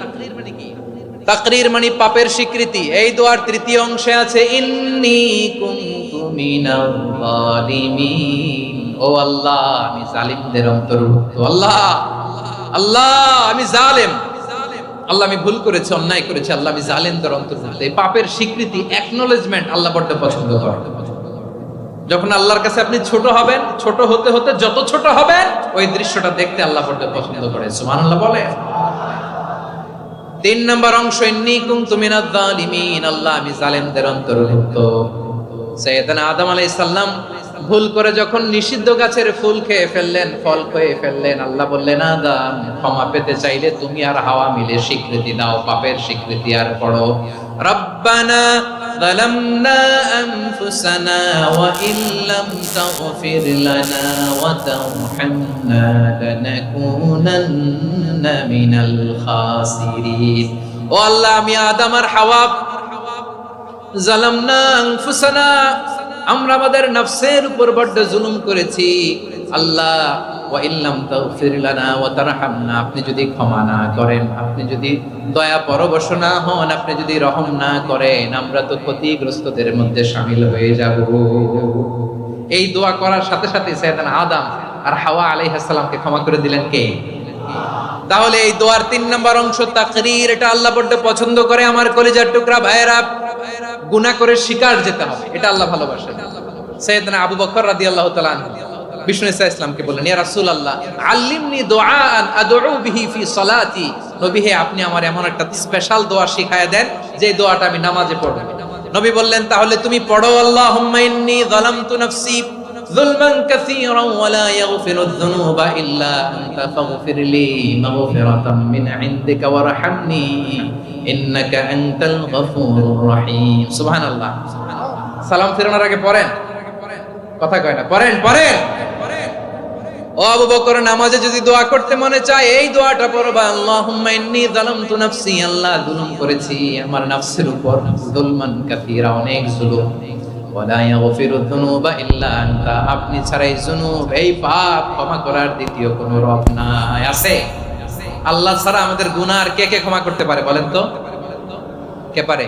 তাকরীর মানে পাপের স্বীকৃতি। এই দোয়ার তৃতীয় অংশে আছে ইন্নী কুনতু মিনাল জালিমিন, ও আল্লাহ আমি জালিমদের অন্তর্ভুক্ত। আল্লাহ আল্লাহ আমি জালেম, আল্লাহ আমি ভুল করেছি, অন্যায় করেছি, আল্লাহ আমি জালেমদের অন্তর্ভুক্ত। এই পাপের স্বীকৃতি, অ্যাকনলেজমেন্ট আল্লাহ বড় পছন্দ করেন। যখন আল্লাহর কাছে আপনি ছোট হবেন, ছোট হতে হতে যত ছোট হবেন ওই দৃশ্যটা দেখতে আল্লাহ বড় পছন্দ করে। সুবহানাল্লাহ বলে। 3 নম্বর অংশ ইন্নী কুনতু মিনাজ জালিমিন, আল্লাহ আমি জালেমদের অন্তর্ভুক্ত। সাইয়েদনা আদম আলাইহিস সালাম ভুল করে যখন নিষিদ্ধ গাছের ফুল খেয়ে ফেললেন, ফল খেয়ে ফেললেন, আল্লাহ বললেন আদম ক্ষমা পেতে চাইলে তুমি আর হাওয়া মিলে স্বীকৃতি দাও, পাপের স্বীকৃতি। আর পড়ো রব্বানা যালামনা আনফুসানা ওয়া ইল্লাম তাগফির লানা ওয়া তারহামনা লানাকুনান্না মিনাল খাসিরিন। ও আল্লাহ আমি আদম আর হাওয়া যালামনা আনফুসানা, আমরা আমাদের নফসের উপর বড় জুলুম করেছি। আল্লাহ ওয়া ইল্লাম তাগফির লানা ওয়া তারহামনা, আপনি যদি ক্ষমা না করেন, আপনি যদি দয়া পরবশ না হন, আপনি যদি রহম না করেন, আমরা তো ক্ষতিগ্রস্তদের মধ্যে শামিল হয়ে যাব। এই দোয়া করার সাথে সাথে সাইয়েদনা আদম আর হাওয়া আলাইহিস সালামকে ক্ষমা করে দিলেন কে? তাহলে এই দোয়ার 3 নম্বর অংশ তাকরীর, এটা আল্লাহ বড় পছন্দ করে। আমার কলিজার টুকরা ভাইয়েরা, গুনাহ করে শিকার যেতে হবে, এটা আল্লাহ ভালোবাসেন। সাইয়েদনা আবু বকর রাদিয়াল্লাহু তাআলা বিষ্ণু ইসা ইসলামকে বললেন, ইয়া রাসূলুল্লাহ আল্লিমনি দুআআন আদউ বিহি ফি সালাতি, নবী হে আপনি আমার এমন একটা স্পেশাল দোয়া শিখায়া দেন যে দোয়াটা আমি নামাজে পড়ব। নবী বললেন, তাহলে তুমি পড়ো, আল্লাহুম্মা ইন্নী যালামতু নাফসি যুলমান কাসীরান ওয়া লা ইয়াগফিরুয যুনুবা ইল্লা আনতা ফাগফিরলি মাগফিরাতাম মিন ইনদিকা ওয়ারহামনি ইন্নাকা আনতাল গফুরুর রহিম। সুবহানাল্লাহ। সালাম ফেরানোর আগে পড়েন, কথা কয় না, পড়েন পড়েন। ও আবু বকর, নামাজে যদি দোয়া করতে মনে চায় এই দোয়াটা পড়বা, আল্লাহুম্মা ইন্নী যালামতু নাফসি, আল্লাহ জুলুম করেছি আমার নফসের উপর, যুলমান কাসীরা, অনেক জুলুম, ওয়া লা ইয়াগফিরুয যুনুবা ইল্লা আনতা, আপনি ছাড়াই জুনুব এই পাপ ক্ষমা করার দ্বিতীয় কোনো রব নাই। আছে? আল্লাহ ছাড়া আমাদের গুনাহ আর কে কে ক্ষমা করতে পারে বলেন তো? কে পারে?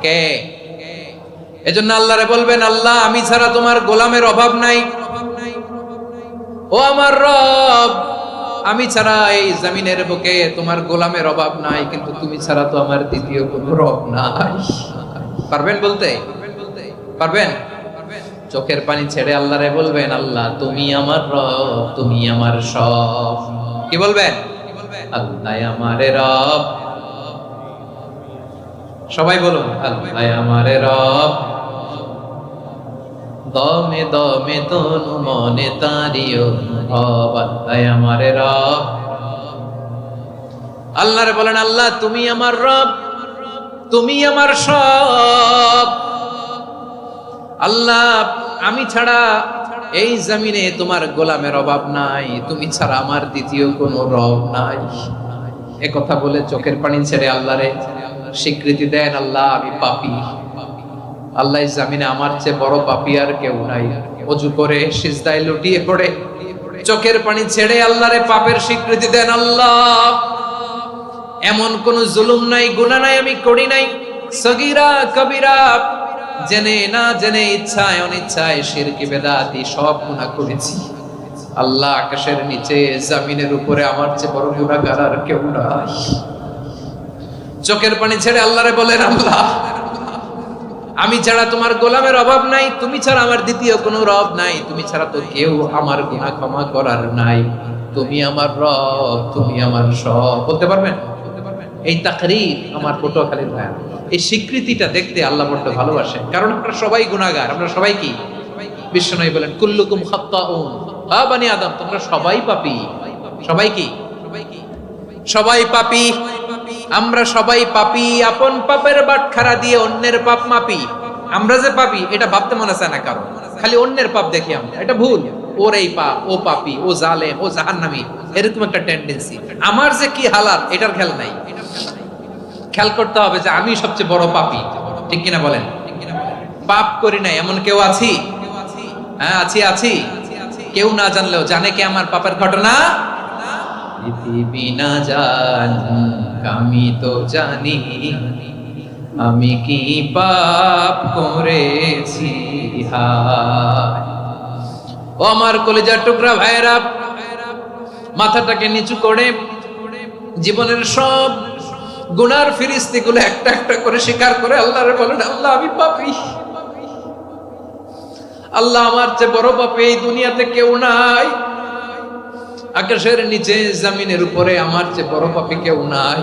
কে? এজন্য আল্লাহরে বলবেন, আল্লাহ আমি ছাড়া তোমার গোলামের অভাব নাই, ও আমার রব আমি ছাড়া এই জমিনের বুকে তোমার গোলামের অভাব নাই, কিন্তু তুমি ছাড়া তো আমার দ্বিতীয় কোনো রব নাই। পারবেন বলতে? পারবেন? চোখের পানি ছেড়ে আল্লাহরে বলবেন, আল্লাহ তুমি আমার রব, তুমি আমার সব। কি বলবেন? আল্লাহ আমারে রব। সবাই বলুন, আল্লাহ আমারে রব, দমে দমে তনু মনে তারিও রব, আল্লাহ আমারে রব। আল্লাহরে বলেন, আল্লাহ তুমি আমার রব, তুমি আমার সব। আল্লাহ আমি ছাড়া এই জমিনে তোমার গোলামের অভাব নাই, তুমি ছাড়া আমার দ্বিতীয় কোনো রব নাই। এ কথা বলে চোখের পানি ছেড়ে আল্লাহরে স্বীকৃতি দেন, আল্লাহ আমি পাপী, আল্লাহ জামিনে আমার চেয়ে বড় পাপী আর কেউ নাই। ওযু করে সিজদায় লুটিয়ে পড়ে চোখের পানি ছেড়ে আল্লাহরে পাপের স্বীকৃতি দেন, আল্লাহ এমন কোন জুলুম নাই, গুনাহ নাই আমি করি নাই, সগীরা কবিরা, জেনে না জেনে, ইচ্ছায় অনিচ্ছায়, শিরকি বেদাতি সব গুনাহ করেছি। আল্লাহ আকাশের নিচে জমিনের উপরে আমার চেয়ে বড় গুনাহগার আর কেউ নাই। চোখের পানি ছেড়ে আল্লাহরে বলেন, আল্লাহ আমি ছাড়া তোমার গোলামের অভাব নাই, তুমি ছাড়া আমার দ্বিতীয় কোনো রব নাই, তুমি ছাড়া তো কেউ আমার গুনাহ ক্ষমা করার নাই, তুমি আমার রব, তুমি আমার সব। বলতে পারবেন? এই তাকরীর আমার পটুয়াখালীর ভাই, এই স্বীকৃতিটা দেখতে আল্লাহ বড় ভালোবাসেন, কারণ আমরা সবাই গুনাহগার। আমরা সবাই কি? বিশ্বনবী বলেন, কুল্লুকুম খাত্তাউন, আ বনি আদম তোমরা সবাই পাপী। সবাই কি? সবাই পাপী। আমরা সবাই পাপী, আপন পাপের বাটখারা দিয়ে অন্যের পাপ মাপি। আমরা যে পাপী এটা ভাবতে মনে চায় না কারণ, খালি অন্যের পাপ দেখি আমরা, এটা ভুল। ওর এই পাপ, ও পাপী, ও জালেম, ও জাহান্নামী, এরকম একটা টেন্ডেন্সি। আমার যে কি হালাত এটার খেয়াল নাই। খেয়াল করতে হবে যে আমি সবচেয়ে বড় পাপী, ঠিক কিনা বলেন? পাপ করি নাই এমন কেউ আছি? হ্যাঁ আছি, আছি। কেউ না জানলেও জানে কে আমার পাপের ঘটনা? পৃথিবী না জানুক আমি তো জানি, আমি কি পাপ করেছি। হায় ও আমার কলিজার টুকরা ভাইরা, মাথাটাকে নিচু করে জীবনের সব গুনার ফিরিস্তিগুলো একটা একটা করে স্বীকার করে আল্লাহরে বলেন, আল্লাহ আমি পাপী, আল্লাহ আমার চেয়ে বড় পাপী এই দুনিয়াতে কেউ নাই, আকাশের নিচে জমিনের উপরে আমার চেয়ে বড় পাপী কেউ নাই।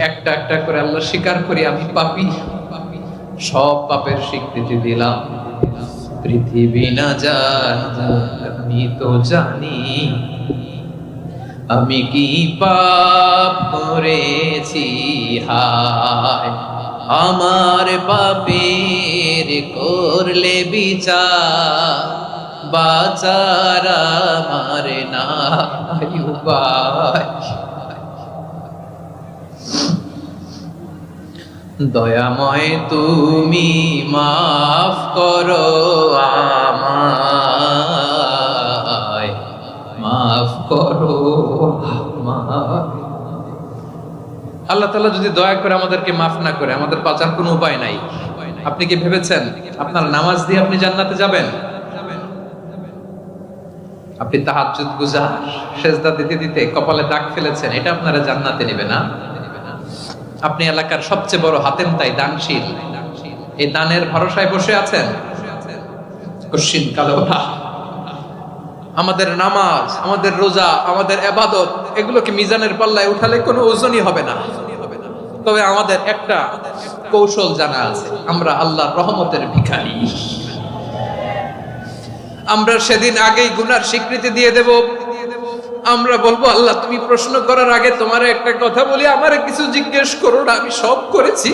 একটা একটা করে আল্লাহ স্বীকার করি আমি পাপী, সব পাপের স্বীকৃতি দিলাম। পৃথিবী না জানুক আমি তো জানি, আমি কি পাপ করেছি। হায় আমার পাপের করলে বিচার, বাঁচার আমার নাই উপায়। দয়াময় তুমি মাফ করো আমায়, মাফ করো আমায়। আল্লাহ তাআলা যদি দয়া করে আমাদেরকে মাফ না করে, আমাদের বাঁচার কোনো উপায় নাই। আপনি কি ভেবেছেন আপনার নামাজ দিয়ে আপনি জান্নাতে যাবেন? আপনি তাহাজ্জুদ গুজার, সেজদা দিতে দিতে কপালে দাগ ফেলেছেন, এটা আপনারা জান্নাতে নেবে না। আপনি এলাকার সবচেয়ে বড় হাতেম তাই দানশীল, এই দানের ভরসায় বসে আছেন, কশিন কালো আমাদের নামাজ, আমাদের রোজা, আমাদের ইবাদত, এগুলোকে মিজানের পাল্লায় উঠালে কোনো ওজনই হবে না। তবে আমাদের একটা কৌশল জানা আছে, আমরা আল্লাহর রহমতের ভিখারি। আমরা সেদিন আগেই গুনার স্বীকৃতি দিয়ে দেব। আমরা বলবো, আল্লাহ তুমি প্রশ্ন করার আগে তোমার একটা কথা বলি, আমারে কিছু জিজ্ঞেস করো না, আমি সব করেছি।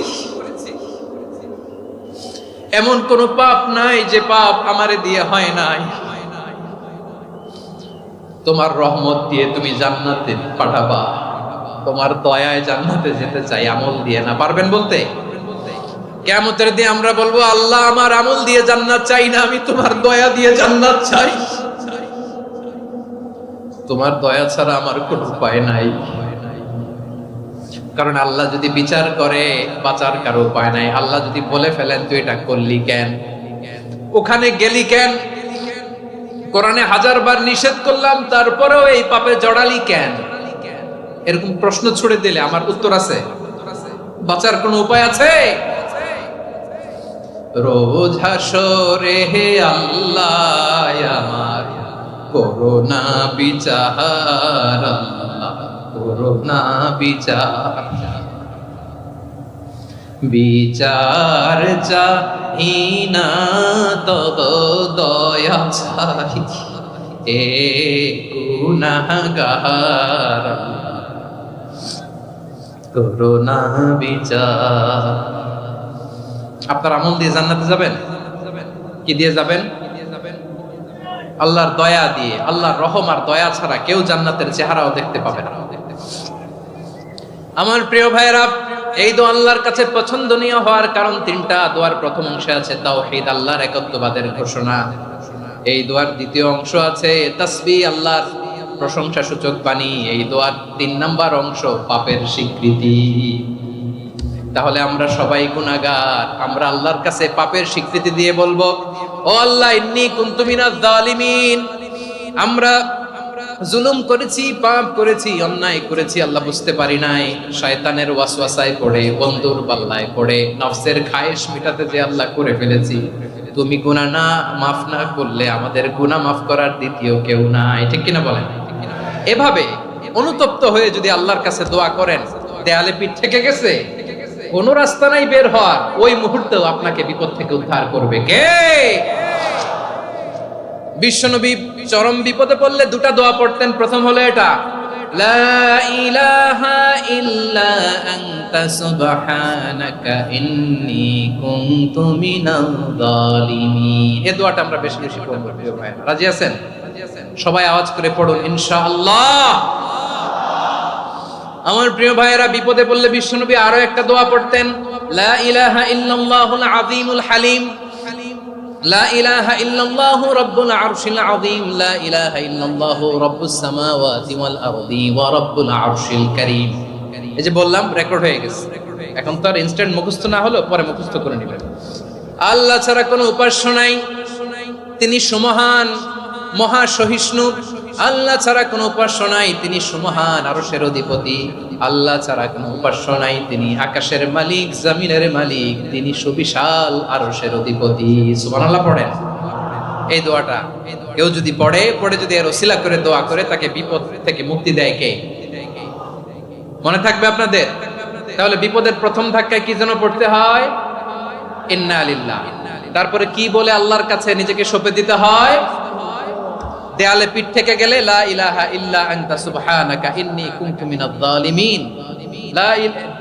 এমন কোন পাপ নাই যে পাপ আমারে দিয়ে হয় নাই। তোমার রহমত দিয়ে তুমি জান্নাতে পাঠাবা, তোমার দয়ায় জান্নাতে যেতে চাই, আমল দিয়ে না। পারবেন বলতে? কিয়ামতের দিন আমরা বলবো, আল্লাহ আমার আমল দিয়ে জান্নাত চাই না, আমি তোমার দয়া দিয়ে জান্নাত চাই। তোমার দয়া ছাড়া আমার কোনো উপায় নাই। কারণ আল্লাহ যদি বিচার করে, বাঁচার কারো উপায় নাই। আল্লাহ যদি বলে ফেলেন তুই এটা করলি কেন, ওখানে গেলি কেন, কোরআনে 1000 বার নিষেধ করলাম তারপরেও এই পাপে জড়ালি কেন, এরকম প্রশ্ন ছুড়ে দিলে আমার উত্তর আছে? বাঁচার কোনো উপায় আছে? রোজ হাসরে হে আল্লাহ আমার করোনা বিচার, আল্লাহ করোনা বিচার, বিচার চাহি না তব দয়া চাহি, এ গুনাহগার করোনা বিচার। আপনার আমল দিয়ে জান্নাতে যাবেন? কি দিয়ে যাবেন? আল্লাহর দয়া দিয়ে। আল্লাহর রহম আর দয়া ছাড়া কেউ জান্নাতের চেহারাও দেখতে পাবে না। আমার প্রিয় ভাইয়েরা, এই দোয়া আল্লাহর কাছে পছন্দনীয় হওয়ার কারণ 3টা। দোয়ার প্রথম অংশে আছে তাওহীদ, আল্লাহর একত্ববাদের ঘোষণা। এই দোয়ার দ্বিতীয় অংশ আছে তাসবিহ, আল্লাহর প্রশংসা সূচক বাণী। এই দোয়ার 3 নাম্বার অংশ পাপের স্বীকৃতি। তাহলে আমরা সবাই গুনাহগার। আমরা আল্লাহর কাছে পাপের স্বীকৃতি দিয়ে বলবো, ও আল্লাহ ইন্নী কুনতু মিনাজ জালিমিন, আমরা জুলুম করেছি, পাপ করেছি, অন্যায় করেছি, আল্লাহ বুঝতে পারি নাই। শয়তানের ওয়াসওয়াসায় পড়ে, বন্ধুর পাল্লায় পড়ে, নফসের খায়েশ মিটাতে যে আল্লাহ করে ফেলেছি। তুমি গুনাহ না মাফ না করলে আমাদের গুনাহ মাফ করার দ্বিতীয় কেউ নাই। ঠিক কিনা বলেন? এভাবে অনুতপ্ত হয়ে যদি আল্লাহর কাছে দোয়া করেন, দেয়ালে পিঠ থেকে গেছে, কোন রাস্তা নাই বের হওয়ার, ওই মুহূর্তেও আপনাকে বিপদ থেকে উদ্ধার করবে কে? বিশ্বনবী চরম বিপদে পড়লে 2টা দোয়া পড়তেন। প্রথম হলো এটা, লা ইলাহা ইল্লা আনতা সুবহানাকা ইন্নী কুনতু মিনাল জালিমিন। এই দোয়াটা আমরা বেশি বেশি পড়ব। রাজি আছেন? সবাই আওয়াজ করে পড়ুন ইনশাআল্লাহ। আমার প্রিয় ভাইয়েরা, বিপদে পড়লে বিশ্বনবী আরো একটা দোয়া পড়তেন, লা ইলাহা ইল্লাল্লাহুল আযীমুল হালিম, লা ইলাহা ইল্লাল্লাহু রাব্বুল আরশিল আযীম, লা ইলাহা ইল্লাল্লাহু রাব্বুস সামাওয়াতি ওয়াল আরদি ওয়া রাব্বুল আরশিল কারীম। এই যে বললাম, রেকর্ড হয়ে গেছে। এখন তো আর ইনস্ট্যান্ট মুখস্থ না হলো, পরে মুখস্থ করে নেবেন। আল্লাহ ছাড়া কোনো উপাস্য নাই, তিনি সুমহান, মহা সহিষ্ণু। আল্লাহ ছাড়া কোনো উপাস্য নাই, তিনি সুমহান, আরশের অধিপতি। আল্লাহ ছাড়া কোনো উপাস্য নাই, তিনি আকাশের মালিক, জমিনের মালিক, তিনি সুবিশাল আরশের অধিপতি। সুবহানাল্লাহ পড়েন এই দোয়াটা। কেউ যদি পড়ে যদি এর ওসিলা করে দোয়া করে, তাকে বিপদ থেকে মুক্তি দেয় কে? মনে থাকবে আপনাদের? তাহলে বিপদের প্রথম ধাক্কায় কি যেন পড়তে হয়? ইন্না লিল্লাহ। তারপরে কি বলে আল্লাহর কাছে নিজেকে সঁপে দিতে হয়? দেয়ালে পিঠ থেকে গেলে লা ইলাহা ইল্লা আনতা সুবহানাকা ইন্নী কুনতু মিনাজ জালিমিন।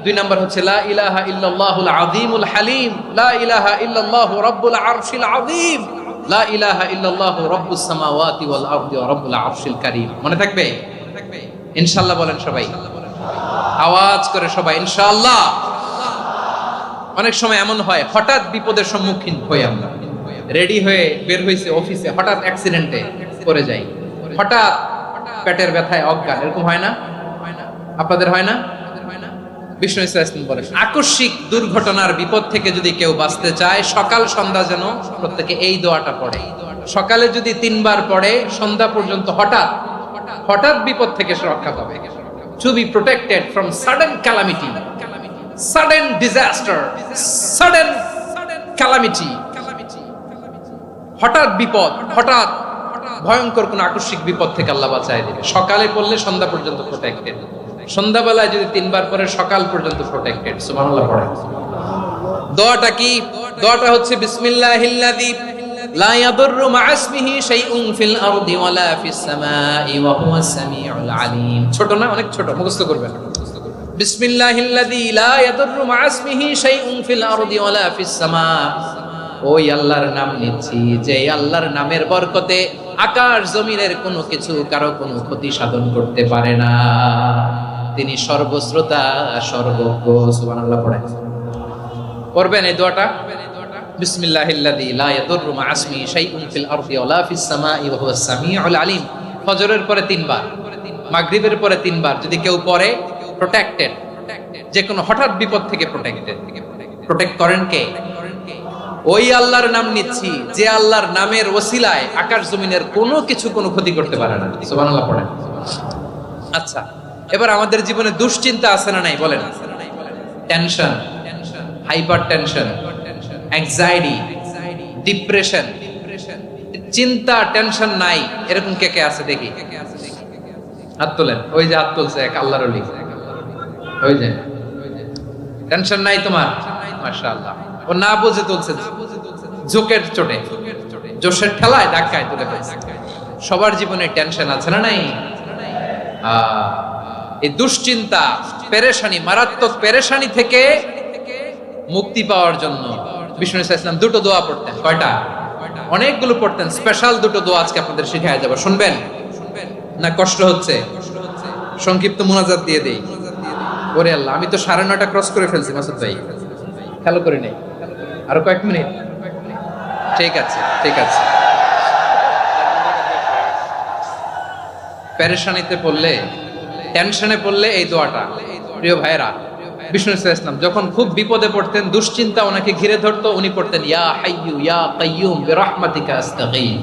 2 নাম্বার হচ্ছে লা ইলাহা ইল্লাল্লাহুল আযীমুল হালিম, লা ইলাহা ইল্লাল্লাহু রাব্বুল আরশিল আযীম, লা ইলাহা ইল্লাল্লাহু রাব্বুস সামাওয়াতি ওয়াল আরদি ওয়া রাব্বুল আরশিল কারীম। মনে থাকবে? ইনশাআল্লাহ বলেন সবাই, আওয়াজ করে সবাই ইনশাআল্লাহ। অনেক সময় এমন হয়, হঠাৎ বিপদের সম্মুখীন হই আমরা, রেডি হয়ে বের হইছে অফিসে, হঠাৎ অ্যাক্সিডেন্টে পড়ে যাই, হঠাৎ পেটের ব্যথায় অজ্ঞান। এরকম হয় না? আপনাদের হয় না? বিষ্ণু ইসলাম বলে, আকস্মিক দুর্ঘটনার বিপদ থেকে যদি কেউ বাঁচতে চায়, সকাল সন্ধ্যা যেন প্রত্যেকে এই দোয়াটা পড়ে। সকালে যদি 3 বার পড়ে, সন্ধ্যা পর্যন্ত হঠাৎ বিপদ থেকে সে রক্ষা পাবে। To be protected from sudden calamity, sudden disaster, sudden calamity, হঠাৎ বিপদ, হঠাৎ ভয়ঙ্কর কোন আকস্মিক বিপদ থেকে আল্লাহ বাঁচায় দিবে। সকালে পড়লে সন্ধ্যা পর্যন্ত প্রোটেক্টেড, সন্ধ্যাবেলায় যদি 3 বার পরে সকাল পর্যন্ত প্রোটেক্টেড। সুবহানাল্লাহ পড়েন। দোয়াটা কি? দোয়াটা হচ্ছে বিসমিল্লাহিল্লাযী লা ইয়াদুররু মা ইসমিহি শাইউন ফিল আরদি ওয়ালা ফিস সামাই ওয়া হুয়াস সামিউল আলিম। ছোট না, অনেক ছোট, মুখস্থ করবেন। বিসমিল্লাহিল্লাযী লা ইয়াদুররু মা ইসমিহি শাইউন ফিল আরদি ওয়ালা ফিস সামা। ওই আল্লাহর নাম নিচ্ছি যে আল্লাহর নামের বরকতে আকাশ জমিনের কোনো কিছু কারো কোনো ক্ষতি সাধন করতে পারে না। তিনি সর্বশ্রোতা সর্বজ্ঞ। সুবহানাল্লাহ পড়েন। পড়বেন এই দোয়াটা, বিসমিল্লাহিল্লাযী লা ইয়াদুররু মা ইসমিহি শাইউন ফিল আরদি ওয়ালা ফিস সামাই ওয়া হুয়াস সামিউল আলিম। ফজরের পরে 3 বার, মাগরিবের পরে 3 বার যদি কেউ পড়ে প্রোটেক্টেড, যে কোনো হঠাৎ বিপদ থেকে প্রোটেক্টেড। প্রোটেক্ট করেন কে? ওই আল্লাহর নাম নিচ্ছি যে আল্লাহর নামের ওসিলায় আকাশ জমিনের কোনো কিছু কোনো ক্ষতি করতে পারে না। সুবহানাল্লাহ পড়েন। আচ্ছা, এবার আমাদের জীবনে দুশ্চিন্তা আছে না নাই বলেন? Tension, hyper tension, anxiety, depression, চিন্তা, টেনশন নাই এরকম কে কে আছে দেখি? হাত তোলেন। ওই যে হাত তুলছে এক আল্লাহর ওলি, ওই যে টেনশন নাই তোমার, মাশাআল্লাহ। ও না বুঝে তুলছে, জোকের চোটে, জোশের ঠেলায় ধাক্কায় তুলে ফেলছে। সবার জীবনে টেনশন আছে না নাই? এই দুশ্চিন্তা, পেরেশানি, মারাত্মক পেরেশানি থেকে মুক্তি পাওয়ার জন্য বিষ্ণু ইসলাম 2টো দোয়া পড়তেন। কয়টা? অনেকগুলো পড়তেন। স্পেশাল 2টো দোয়া আজকে আপনাদের শিখায় যাব। শুনবেন না? কষ্ট হচ্ছে? সংক্ষিপ্ত মুনাজাত দিয়ে দেই। ওরে আল্লাহ, আমি তো 9:30 ক্রস করে ফেলছি মাসুদ ভাই, খেয়াল করি নাই। আরো কয়েক মিনিট? ঠিক আছে, ঠিক আছে। পেরেশানিতে পড়লে, টেনশনে পড়লে এই দোয়াটা, প্রিয় ভাইরা, বিষ্ণু ইসলাম যখন খুব বিপদে পড়তেন, দুশ্চিন্তা ওনাকে ঘিরে ধরতো, উনি পড়তেন ইয়া হাইয়ু ইয়া কাইয়ুম বিরহমাতিকা আস্তাগীথ,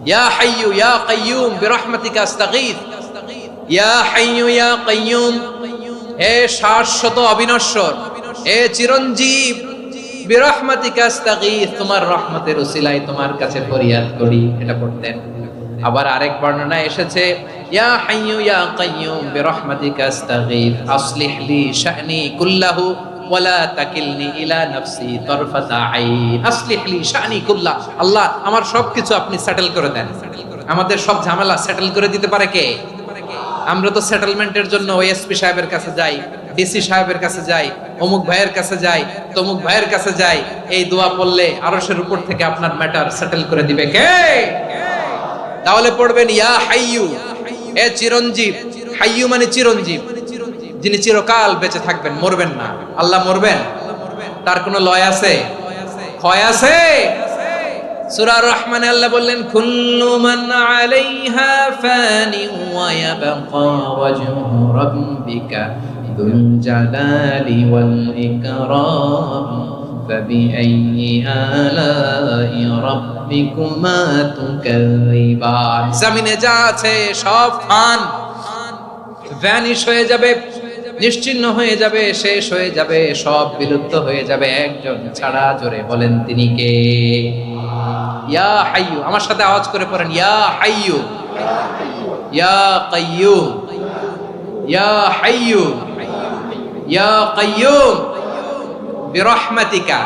ইয়া হাইয়ু ইয়া কাইয়ুম বিরহমাতিকা আস্তাগীথ, ইয়া হাইয়ু ইয়া কাইয়ুম, হে শাশ্বত অবিনশ্বর, হে চিরঞ্জীব, বিরহমাতিকা আস্তাগীথ, তোমার রহমতের উসিলায় তোমার কাছে ফরিয়াদ করি। এটা পড়তেন। আবার আরেক বর্ণনায় এসেছে ইয়া হাইয়ু ইয়া কাইয়ুম বিরহমাতিকা আস্তাগীথ আসলিহ লি শা'নি কুল্লাহু ওয়ালা তাকিলনি ইলা নাফসি তারফাতা আইন। আসলিহ লি শা'নি কুল্লাহ, আল্লাহ আমার সবকিছু আপনি সেটেল করে দেন। আমাদের সব ঝামেলা সেটেল করে দিতে পারে কে? আমরা তো সেটেলমেন্টের জন্য ওএসপি সাহেবের কাছে যাই, ডিসি সাহেবের কাছে যাই, অমুক ভাইয়ের কাছে যাই, তমুক ভাইয়ের কাছে যাই। এই দোয়া পড়লে আরশের উপর থেকে আপনার ম্যাটার সেটেল করে দিবে কে? তাহলে পড়বেন ইয়া হাইয়ু, এ চিরঞ্জীব। হাইয়ু মানে চিরঞ্জীব, যিনি চিরকাল বেঁচে থাকবেন, মরবেন না। আল্লাহ মরবেন? তার কোনো লয় আছে? ক্ষয় আছে? সূরা রহমানে আল্লাহ বললেন কুল্লু মান আলাইহা ফানি ওয়া ইয়াবকা ওয়াজহু রাব্বিকা যুল জালালি ওয়াল ইকরাম ফাবিআইয়ি আলাই রাব্বিকুমা তুকাযিবান। জমিনে যা আছে সব ভ্যানিশ হয়ে যাবে, নিশ্চিহ্ন হয়ে যাবে, শেষ হয়ে যাবে, সব বিলুপ্ত হয়ে যাবে, একজন ছাড়া। জোরে বলেন তিনি কে? ইয়া হাইয়ু। আমার সাথে আওয়াজ করে পড়েন ইয়া হাইয়ু ইয়া কাইয়ুম ইয়া হাইয়ু ইয়া কাইয়ুম বিরহমাতিকা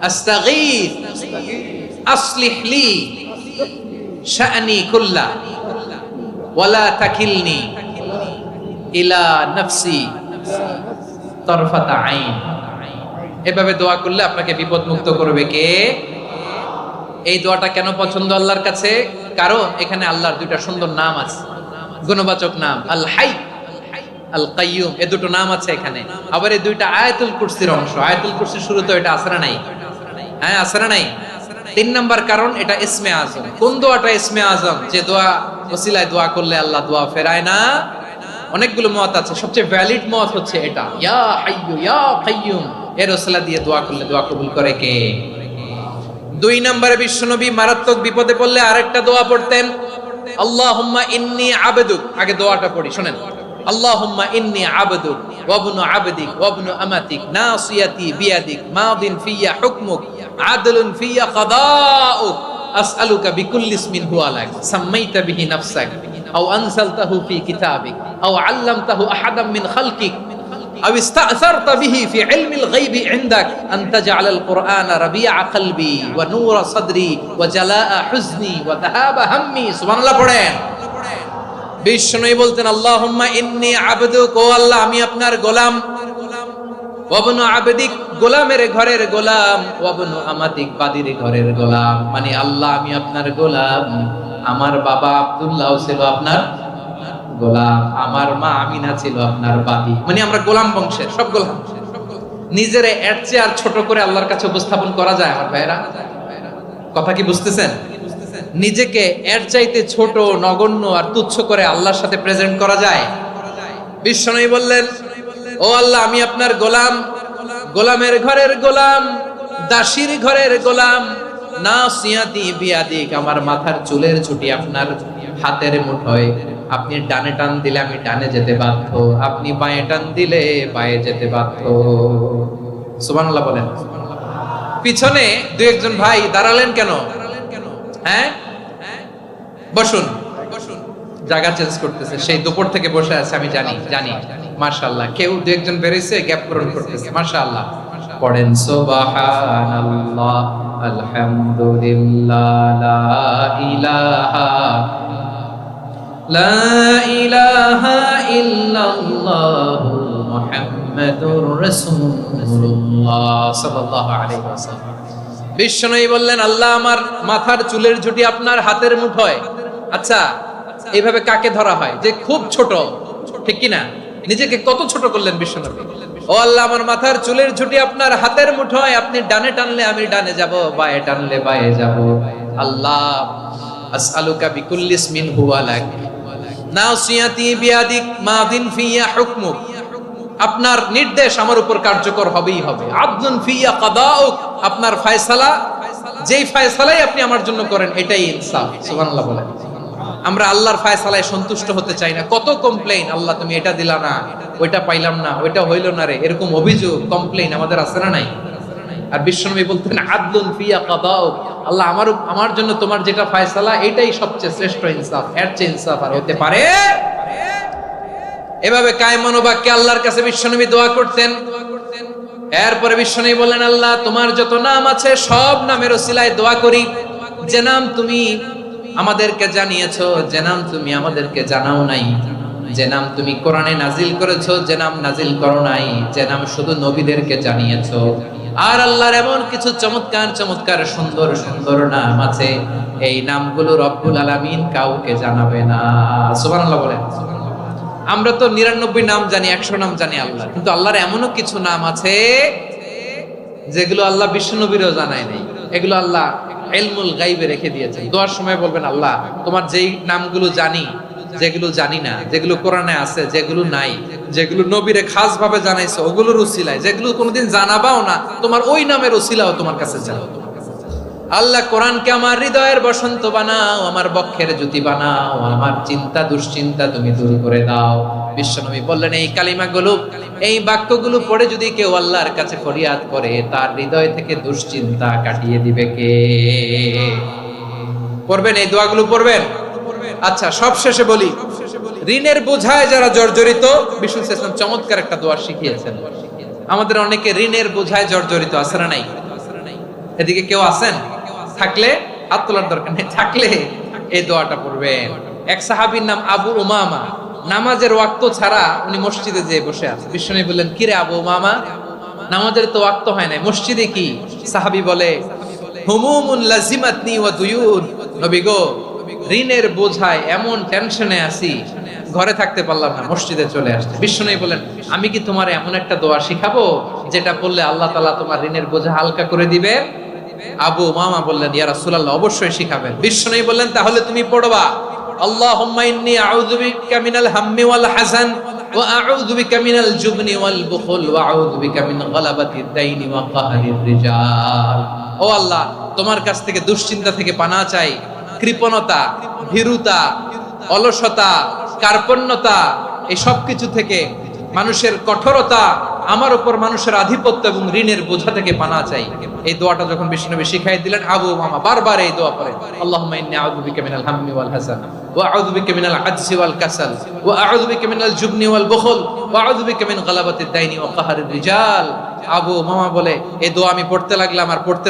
আস্তাগীথ আসলিহ লি শা'নি কুল্লা ওয়ালা তাকিলনি ইলা নাফসি তারফাতা আইন। এভাবে দোয়া করলে আপনাকে বিপদ মুক্ত করবে কে? এই দোয়াটা কেন পছন্দ আল্লাহর কাছে? কারণ এখানে আল্লাহর 2টা সুন্দর নাম আছে, গুণবাচক নাম, আল হাই, আল কাইয়ুম। এই 2টো নাম আছে এখানে। আবার এই 2টা আয়াতুল কুরসির অংশ। আয়াতুল কুরসির শুরুতে এটা আছে না নাই? হ্যাঁ, আছে না নাই? 3 নাম্বার কারণ এটা ইসমে আজম। কোন দোয়াটা ইসমে আজম? যে দোয়া ওসিলায় দোয়া করলে আল্লাহ দোয়া ফেরায় না। অনেকগুলো মত আছে, সবচেয়ে ভ্যালিড মত হচ্ছে এটা, ইয়া হাইয়ু ইয়া কাইয়ুম। এর ওসিলা দিয়ে দোয়া করলে দোয়া কবুল করে কে? 2 নম্বরে বিশ্বনবী মারাত্মক বিপদে পড়লে আরেকটা দোয়া পড়তেন, আল্লাহুম্মা ইন্নী আবদুক। আগে দোয়াটা পড়ি, শুনেন। আল্লাহুম্মা ইন্নী আবদুক ওয়া ইবনু আবদিক ওয়া ইবনু আমাতিক নাসিয়াতি বিয়াদিক মাদিন ফিয়া হুকমুক আদলুন ফিয়া কাদাউক আসআলুকা বিকুল্লি ইসমিন হুয়া লাক সাম্মাইতা বিহি নাফসাক আও আনসালতাহু ফি কিতাবিক আও আল্লামতাহু আহাদাম মিন খালকিক আও ইস্তা'সারতা বিহি ফি ইলমিল গায়বি ইনদাক আন তাজআলাল কুরআনা রাবিআ কলবি ওয়া নূরা সাদরি ওয়া জালাআ হুজনি ওয়া যাহাবা হাম্মি। সুবহানাল্লাহ পড়েন। বিষ্ণুই বলতেন আল্লাহুম্মা ইন্নী আবদুক, ও আল্লাহ আমি আপনার গোলাম, ওয়াবনু আবদিক গোলামের ঘরের গোলাম, ওয়াবনু আমাতিক বাদির ঘরের গোলাম। মানে আল্লাহ আমি আপনার গোলাম, আমার বাবা আব্দুল্লাহ ছিল আপনার গোলাম, আমার মা আমিনা ছিল আপনার বাদী। মানে আমরা গোলাম বংশের সব গোলাম। নিজের এর চেয়ে আর ছোট করে আল্লাহর কাছে উপস্থাপন করা যায় আমার ভাইরা? কথা কি বুঝতেছেন? নিজেকে এর চাইতে ছোট, নগণ্য আর তুচ্ছ করে আল্লাহর সাথে প্রেজেন্ট করা যায়? বিশ্বনবী বললেন, ও আল্লাহ আমি আপনার গোলাম, গোলামের ঘরের গোলাম, দাসীর ঘরের গোলাম। নাসিয়াতি বিয়াদিক, আমার মাথার চুলের ছুটি আপনার হাতের মুঠোয়। আপনি ডানে টান দিলে আমি ডানে যেতে বাধ্য, আপনি বাঁয়ে টান দিলে বাঁয়ে যেতে বাধ্য। সুবহানাল্লাহ বলেন। পিছনে দু একজন ভাই দাঁড়ালেন কেন? হ্যাঁ, বসুন। জায়গা চেঞ্জ করতেছে, সেই দুপুর থেকে বসে আছে আমি জানি। মাশাআল্লাহ, কেউ দু একজন বেরিয়েছে, গ্যাপ পূরণ করতেছে। মাশাআল্লাহ পড়েন সুবহানাল্লাহ, আলহামদুলিল্লাহ, লা ইলাহা ইল্লাল্লাহ মুহাম্মাদুর রাসূলুল্লাহ সাল্লাল্লাহু আলাইহি ওয়াসাল্লাম। বিশ্বনবী বললেন, আল্লাহ আমার মাথার চুলের ঝুঁটি আপনার হাতের মুঠোয়। আচ্ছা, এইভাবে কাকে ধরা হয়? যে খুব ছোট, ঠিক কি না? নিজেকে কত ছোট করলেন বিশ্বনবী। ও আল্লাহ আমার মাথার চুলের ঝুঁটি আপনার হাতের মুঠোয়, আপনি ডানে টানলে আমি ডানে যাব, বাঁয়ে টানলে বাঁয়ে যাব। আল্লাহ আসআলুকা বিকুল্লি ইসমিন হুয়া লাক নাসিয়াতি বিয়াদিক মাদিন ফিয়া হুকমুক, আপনার নির্দেশ আমার উপর কার্যকর হবেই হবে। আদলুন ফিয়া কাদাউক, আপনার ফয়সালা, যেই ফয়সালাই আপনি আমার জন্য করেন এটাই ইনসাফ। সুবহানাল্লাহ বলেন। আমরা আল্লাহর ফয়সালায় সন্তুষ্ট হতে চাই না। কত কমপ্লেইন, আল্লাহ তুমি এটা দিলা না, ওইটা পাইলাম না, ওইটা হইল না রে, এরকম অভিযোগ, কমপ্লেইন আমাদের আছে না নাই? আর বিশ্বনবী বলতেন আদলুন ফিয়া কাদাউক, আল্লাহ আমার জন্য তোমার যেটা ফয়সালা এটাই সবচেয়ে শ্রেষ্ঠ ইনসাফ, এর চেয়ে ইনসাফ আর হতে পারে? এভাবে কায় মনোবাক্যে আল্লাহর কাছে বিশ্বনবী দোয়া করতেন। এরপরে বিশ্বনবী বললেন, আল্লাহ তোমার যত নাম আছে সব নামের ওসিলায় দোয়া করি, যে নাম তুমি আমাদেরকে জানিয়েছো, যে নাম তুমি আমাদেরকে জানাও নাই, যে নাম তুমি কোরআনে নাজিল করেছো, যে নাম নাজিল করো নাই, যে নাম শুধু নবীদেরকে জানিয়েছো। আর আল্লাহর এমন কিছু চমৎকার চমৎকার সুন্দর সুন্দর নাম আছে, এই নামগুলো রব্বুল আলামিন কাউকে জানাবে না। সুবহানাল্লাহ বলেন। আমরা তো 99 নাম জানি, 100 নাম জানি আল্লাহ, কিন্তু আল্লাহর এমনও কিছু নাম আছে যেগুলো আল্লাহ বিশ্বনবীরও জানায় নাই। এগুলো আল্লাহ ইলমুল গায়বে রেখে দিয়েছেন। দোয়ার সময় বলবেন, আল্লাহ তোমার যেই নামগুলো জানি, যেগুলো জানি না, যেগুলো কোরআনে আছে, যেগুলো নাই, যেগুলো নবীরে খাস ভাবে জানাইছো ওগুলোর উসিলায়, যেগুলো কোনোদিন জানাবাও না তোমার ওই নামের উসিলাও তোমার কাছে চাও। আল্লাহ কোরআনকে আমার হৃদয়ের বসন্ত বানাও, আমার বক্ষের জ্যোতি বানাও, আমার চিন্তা দুশ্চিন্তা তুমি দূর করে দাও। বিশ্বনবী বললেন, এই কালিমাগুলো, এই বাক্যগুলো পড়ে যদি কেউ আল্লাহর কাছে ফরিয়াদ করে, তার হৃদয় থেকে দুশ্চিন্তা কাটিয়ে দিবে কে? পড়বেন, এই দোয়াগুলো পড়বেন। আচ্ছা, সব শেষে বলি, ঋণের বোঝায় যারা জর্জরিত, বিষ্ণু ইসলাম চমৎকার একটা দোয়া শিখিয়েছেন। আমাদের অনেকে ঋণের বোঝায় জর্জরিত, আছে না নাই? এদিকে কেউ আছেন? থাকলে হাত তোলার দরকার নেই, থাকলে এই দোয়াটা পড়বেন। এক সাহাবীর নাম আবু উমামা, নামাজের ওয়াক্ত ছাড়া উনি মসজিদে যেয়ে বসে আছে। বিশ্বনবী বললেন, কিরে আবু উমামা, নামাজের তো ওয়াক্ত হয় না, মসজিদে কি? সাহাবী বলে, হুমুমুন লাজিমাতনি ওয়া দুয়ুন, নবী গো ঋণের বোঝায় এমন টেনশনে আছি, ঘরে থাকতে পারলাম না, মসজিদে চলে আসছে। বিশ্বনবী বলেন, আমি কি তোমার এমন একটা দোয়া শিখাবো যেটা বললে আল্লাহ তাআলা তোমার ঋণের বোঝা হালকা করে দিবে? আবু উমামা বললেন, ইয়া রাসূলুল্লাহ অবশ্যই শিখাবেন। বিশ্বনবী বললেন, তাহলে তুমি পড়বা, আল্লাহুম্মা ইন্নী আউযু বিকা মিনাল হাম্মি ওয়াল হাযান ওয়া আউযু বিকা মিনাল জুবনি ওয়াল বুখল ওয়া আউযু বিকা মিন গালাবাতিদ দাইনি ওয়া কাহরির রিজাল। ও আল্লাহ, তোমার কাছ থেকে দুশ্চিন্তা থেকে পানাহ চাই, কৃপণতা, ভীরুতা, অলসতা, কার্পণ্যতা, এই সব কিছু থেকে, মানুষের কঠোরতা, আমার উপর মানুষের আধিপত্য এবং ঋণের বোঝা থেকে পানা চাই। এই দোয়াটা যখন বিষ্ণুনবী শিখাই দিলেন, আবু উমামা বারবার এই দোয়া পড়েন, আল্লাহুম্মা ইন্নী আউযু বিকা মিনাল হাম্মি ওয়াল হাসান ওয়া আউযু বিকা মিনাল আজজি ওয়াল কাসাল ওয়া আউযু বিকা মিনাল জুবনি ওয়াল বুখল ওয়া আউযু বিকা মিন গালাবাতিদ দাইনি ওয়া কাহরির রিজাল। আবু উমামা বলে এই দোয়া আমি পড়তে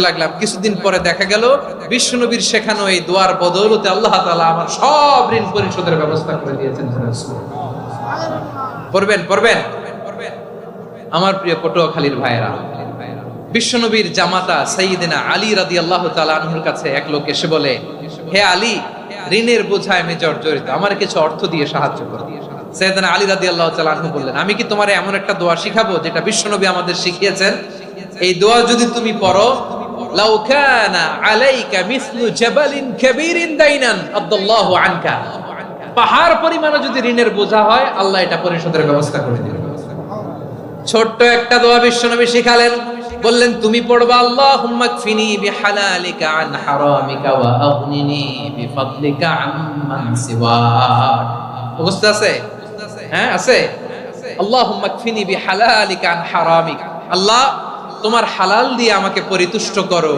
লাগলাম। কিছুদিন পরে দেখা গেল বিষ্ণুনবীর শেখানো এই দোয়ার বদৌলতে আল্লাহ তাআলা আমার সব ঋণ পরিশোধের ব্যবস্থা করে দিয়েছেন। পড়বেন আমার প্রিয় পটুয়াখালীর ভাইয়েরা, বিশ্বনবীর জামাতা সাইয়্যিদিনা আলী রাদিয়াল্লাহু তাআলা আনহুর কাছে এক লোক এসে বলে, হে আলী, ঋণের বোঝায় আমি জর্জরিত, আমার কিছু অর্থ দিয়ে সাহায্য করো। সাইয়্যিদিনা আলী রাদিয়াল্লাহু তাআলা আনহু বললেন, আমি কি তোমারে এমন একটা দোয়া শিখাবো যেটা বিশ্বনবী আমাদের শিখিয়েছেন? এই দোয়া যদি তুমি পড়ো, লাউ কানা আলাইকা মিসলু জাবালিন কাবীরিন দাইনান আদাল্লাহু আনকা, পাহাড় পরিমাণে যদি ঋণের বোঝা হয়, আল্লাহ এটা পরিশোধের ব্যবস্থা করে দিবেন। ছোট্ট একটা দোয়া বিশ্বনবী শিখালেন, বললেন তুমি পড়বা, আল্লাহুম্মা কফিনি বিহালালিকা আন হারামিকা ওয়া আগনিনি বিফাদলিকা আম্মান সিওয়াক। মুখস্থ আছে? হ্যাঁ আছে। আল্লাহুম্মা কফিনি বিহালালিকা আন হারামিক, আল্লাহ তোমার হালাল দিয়ে আমাকে পরিতুষ্ট করো।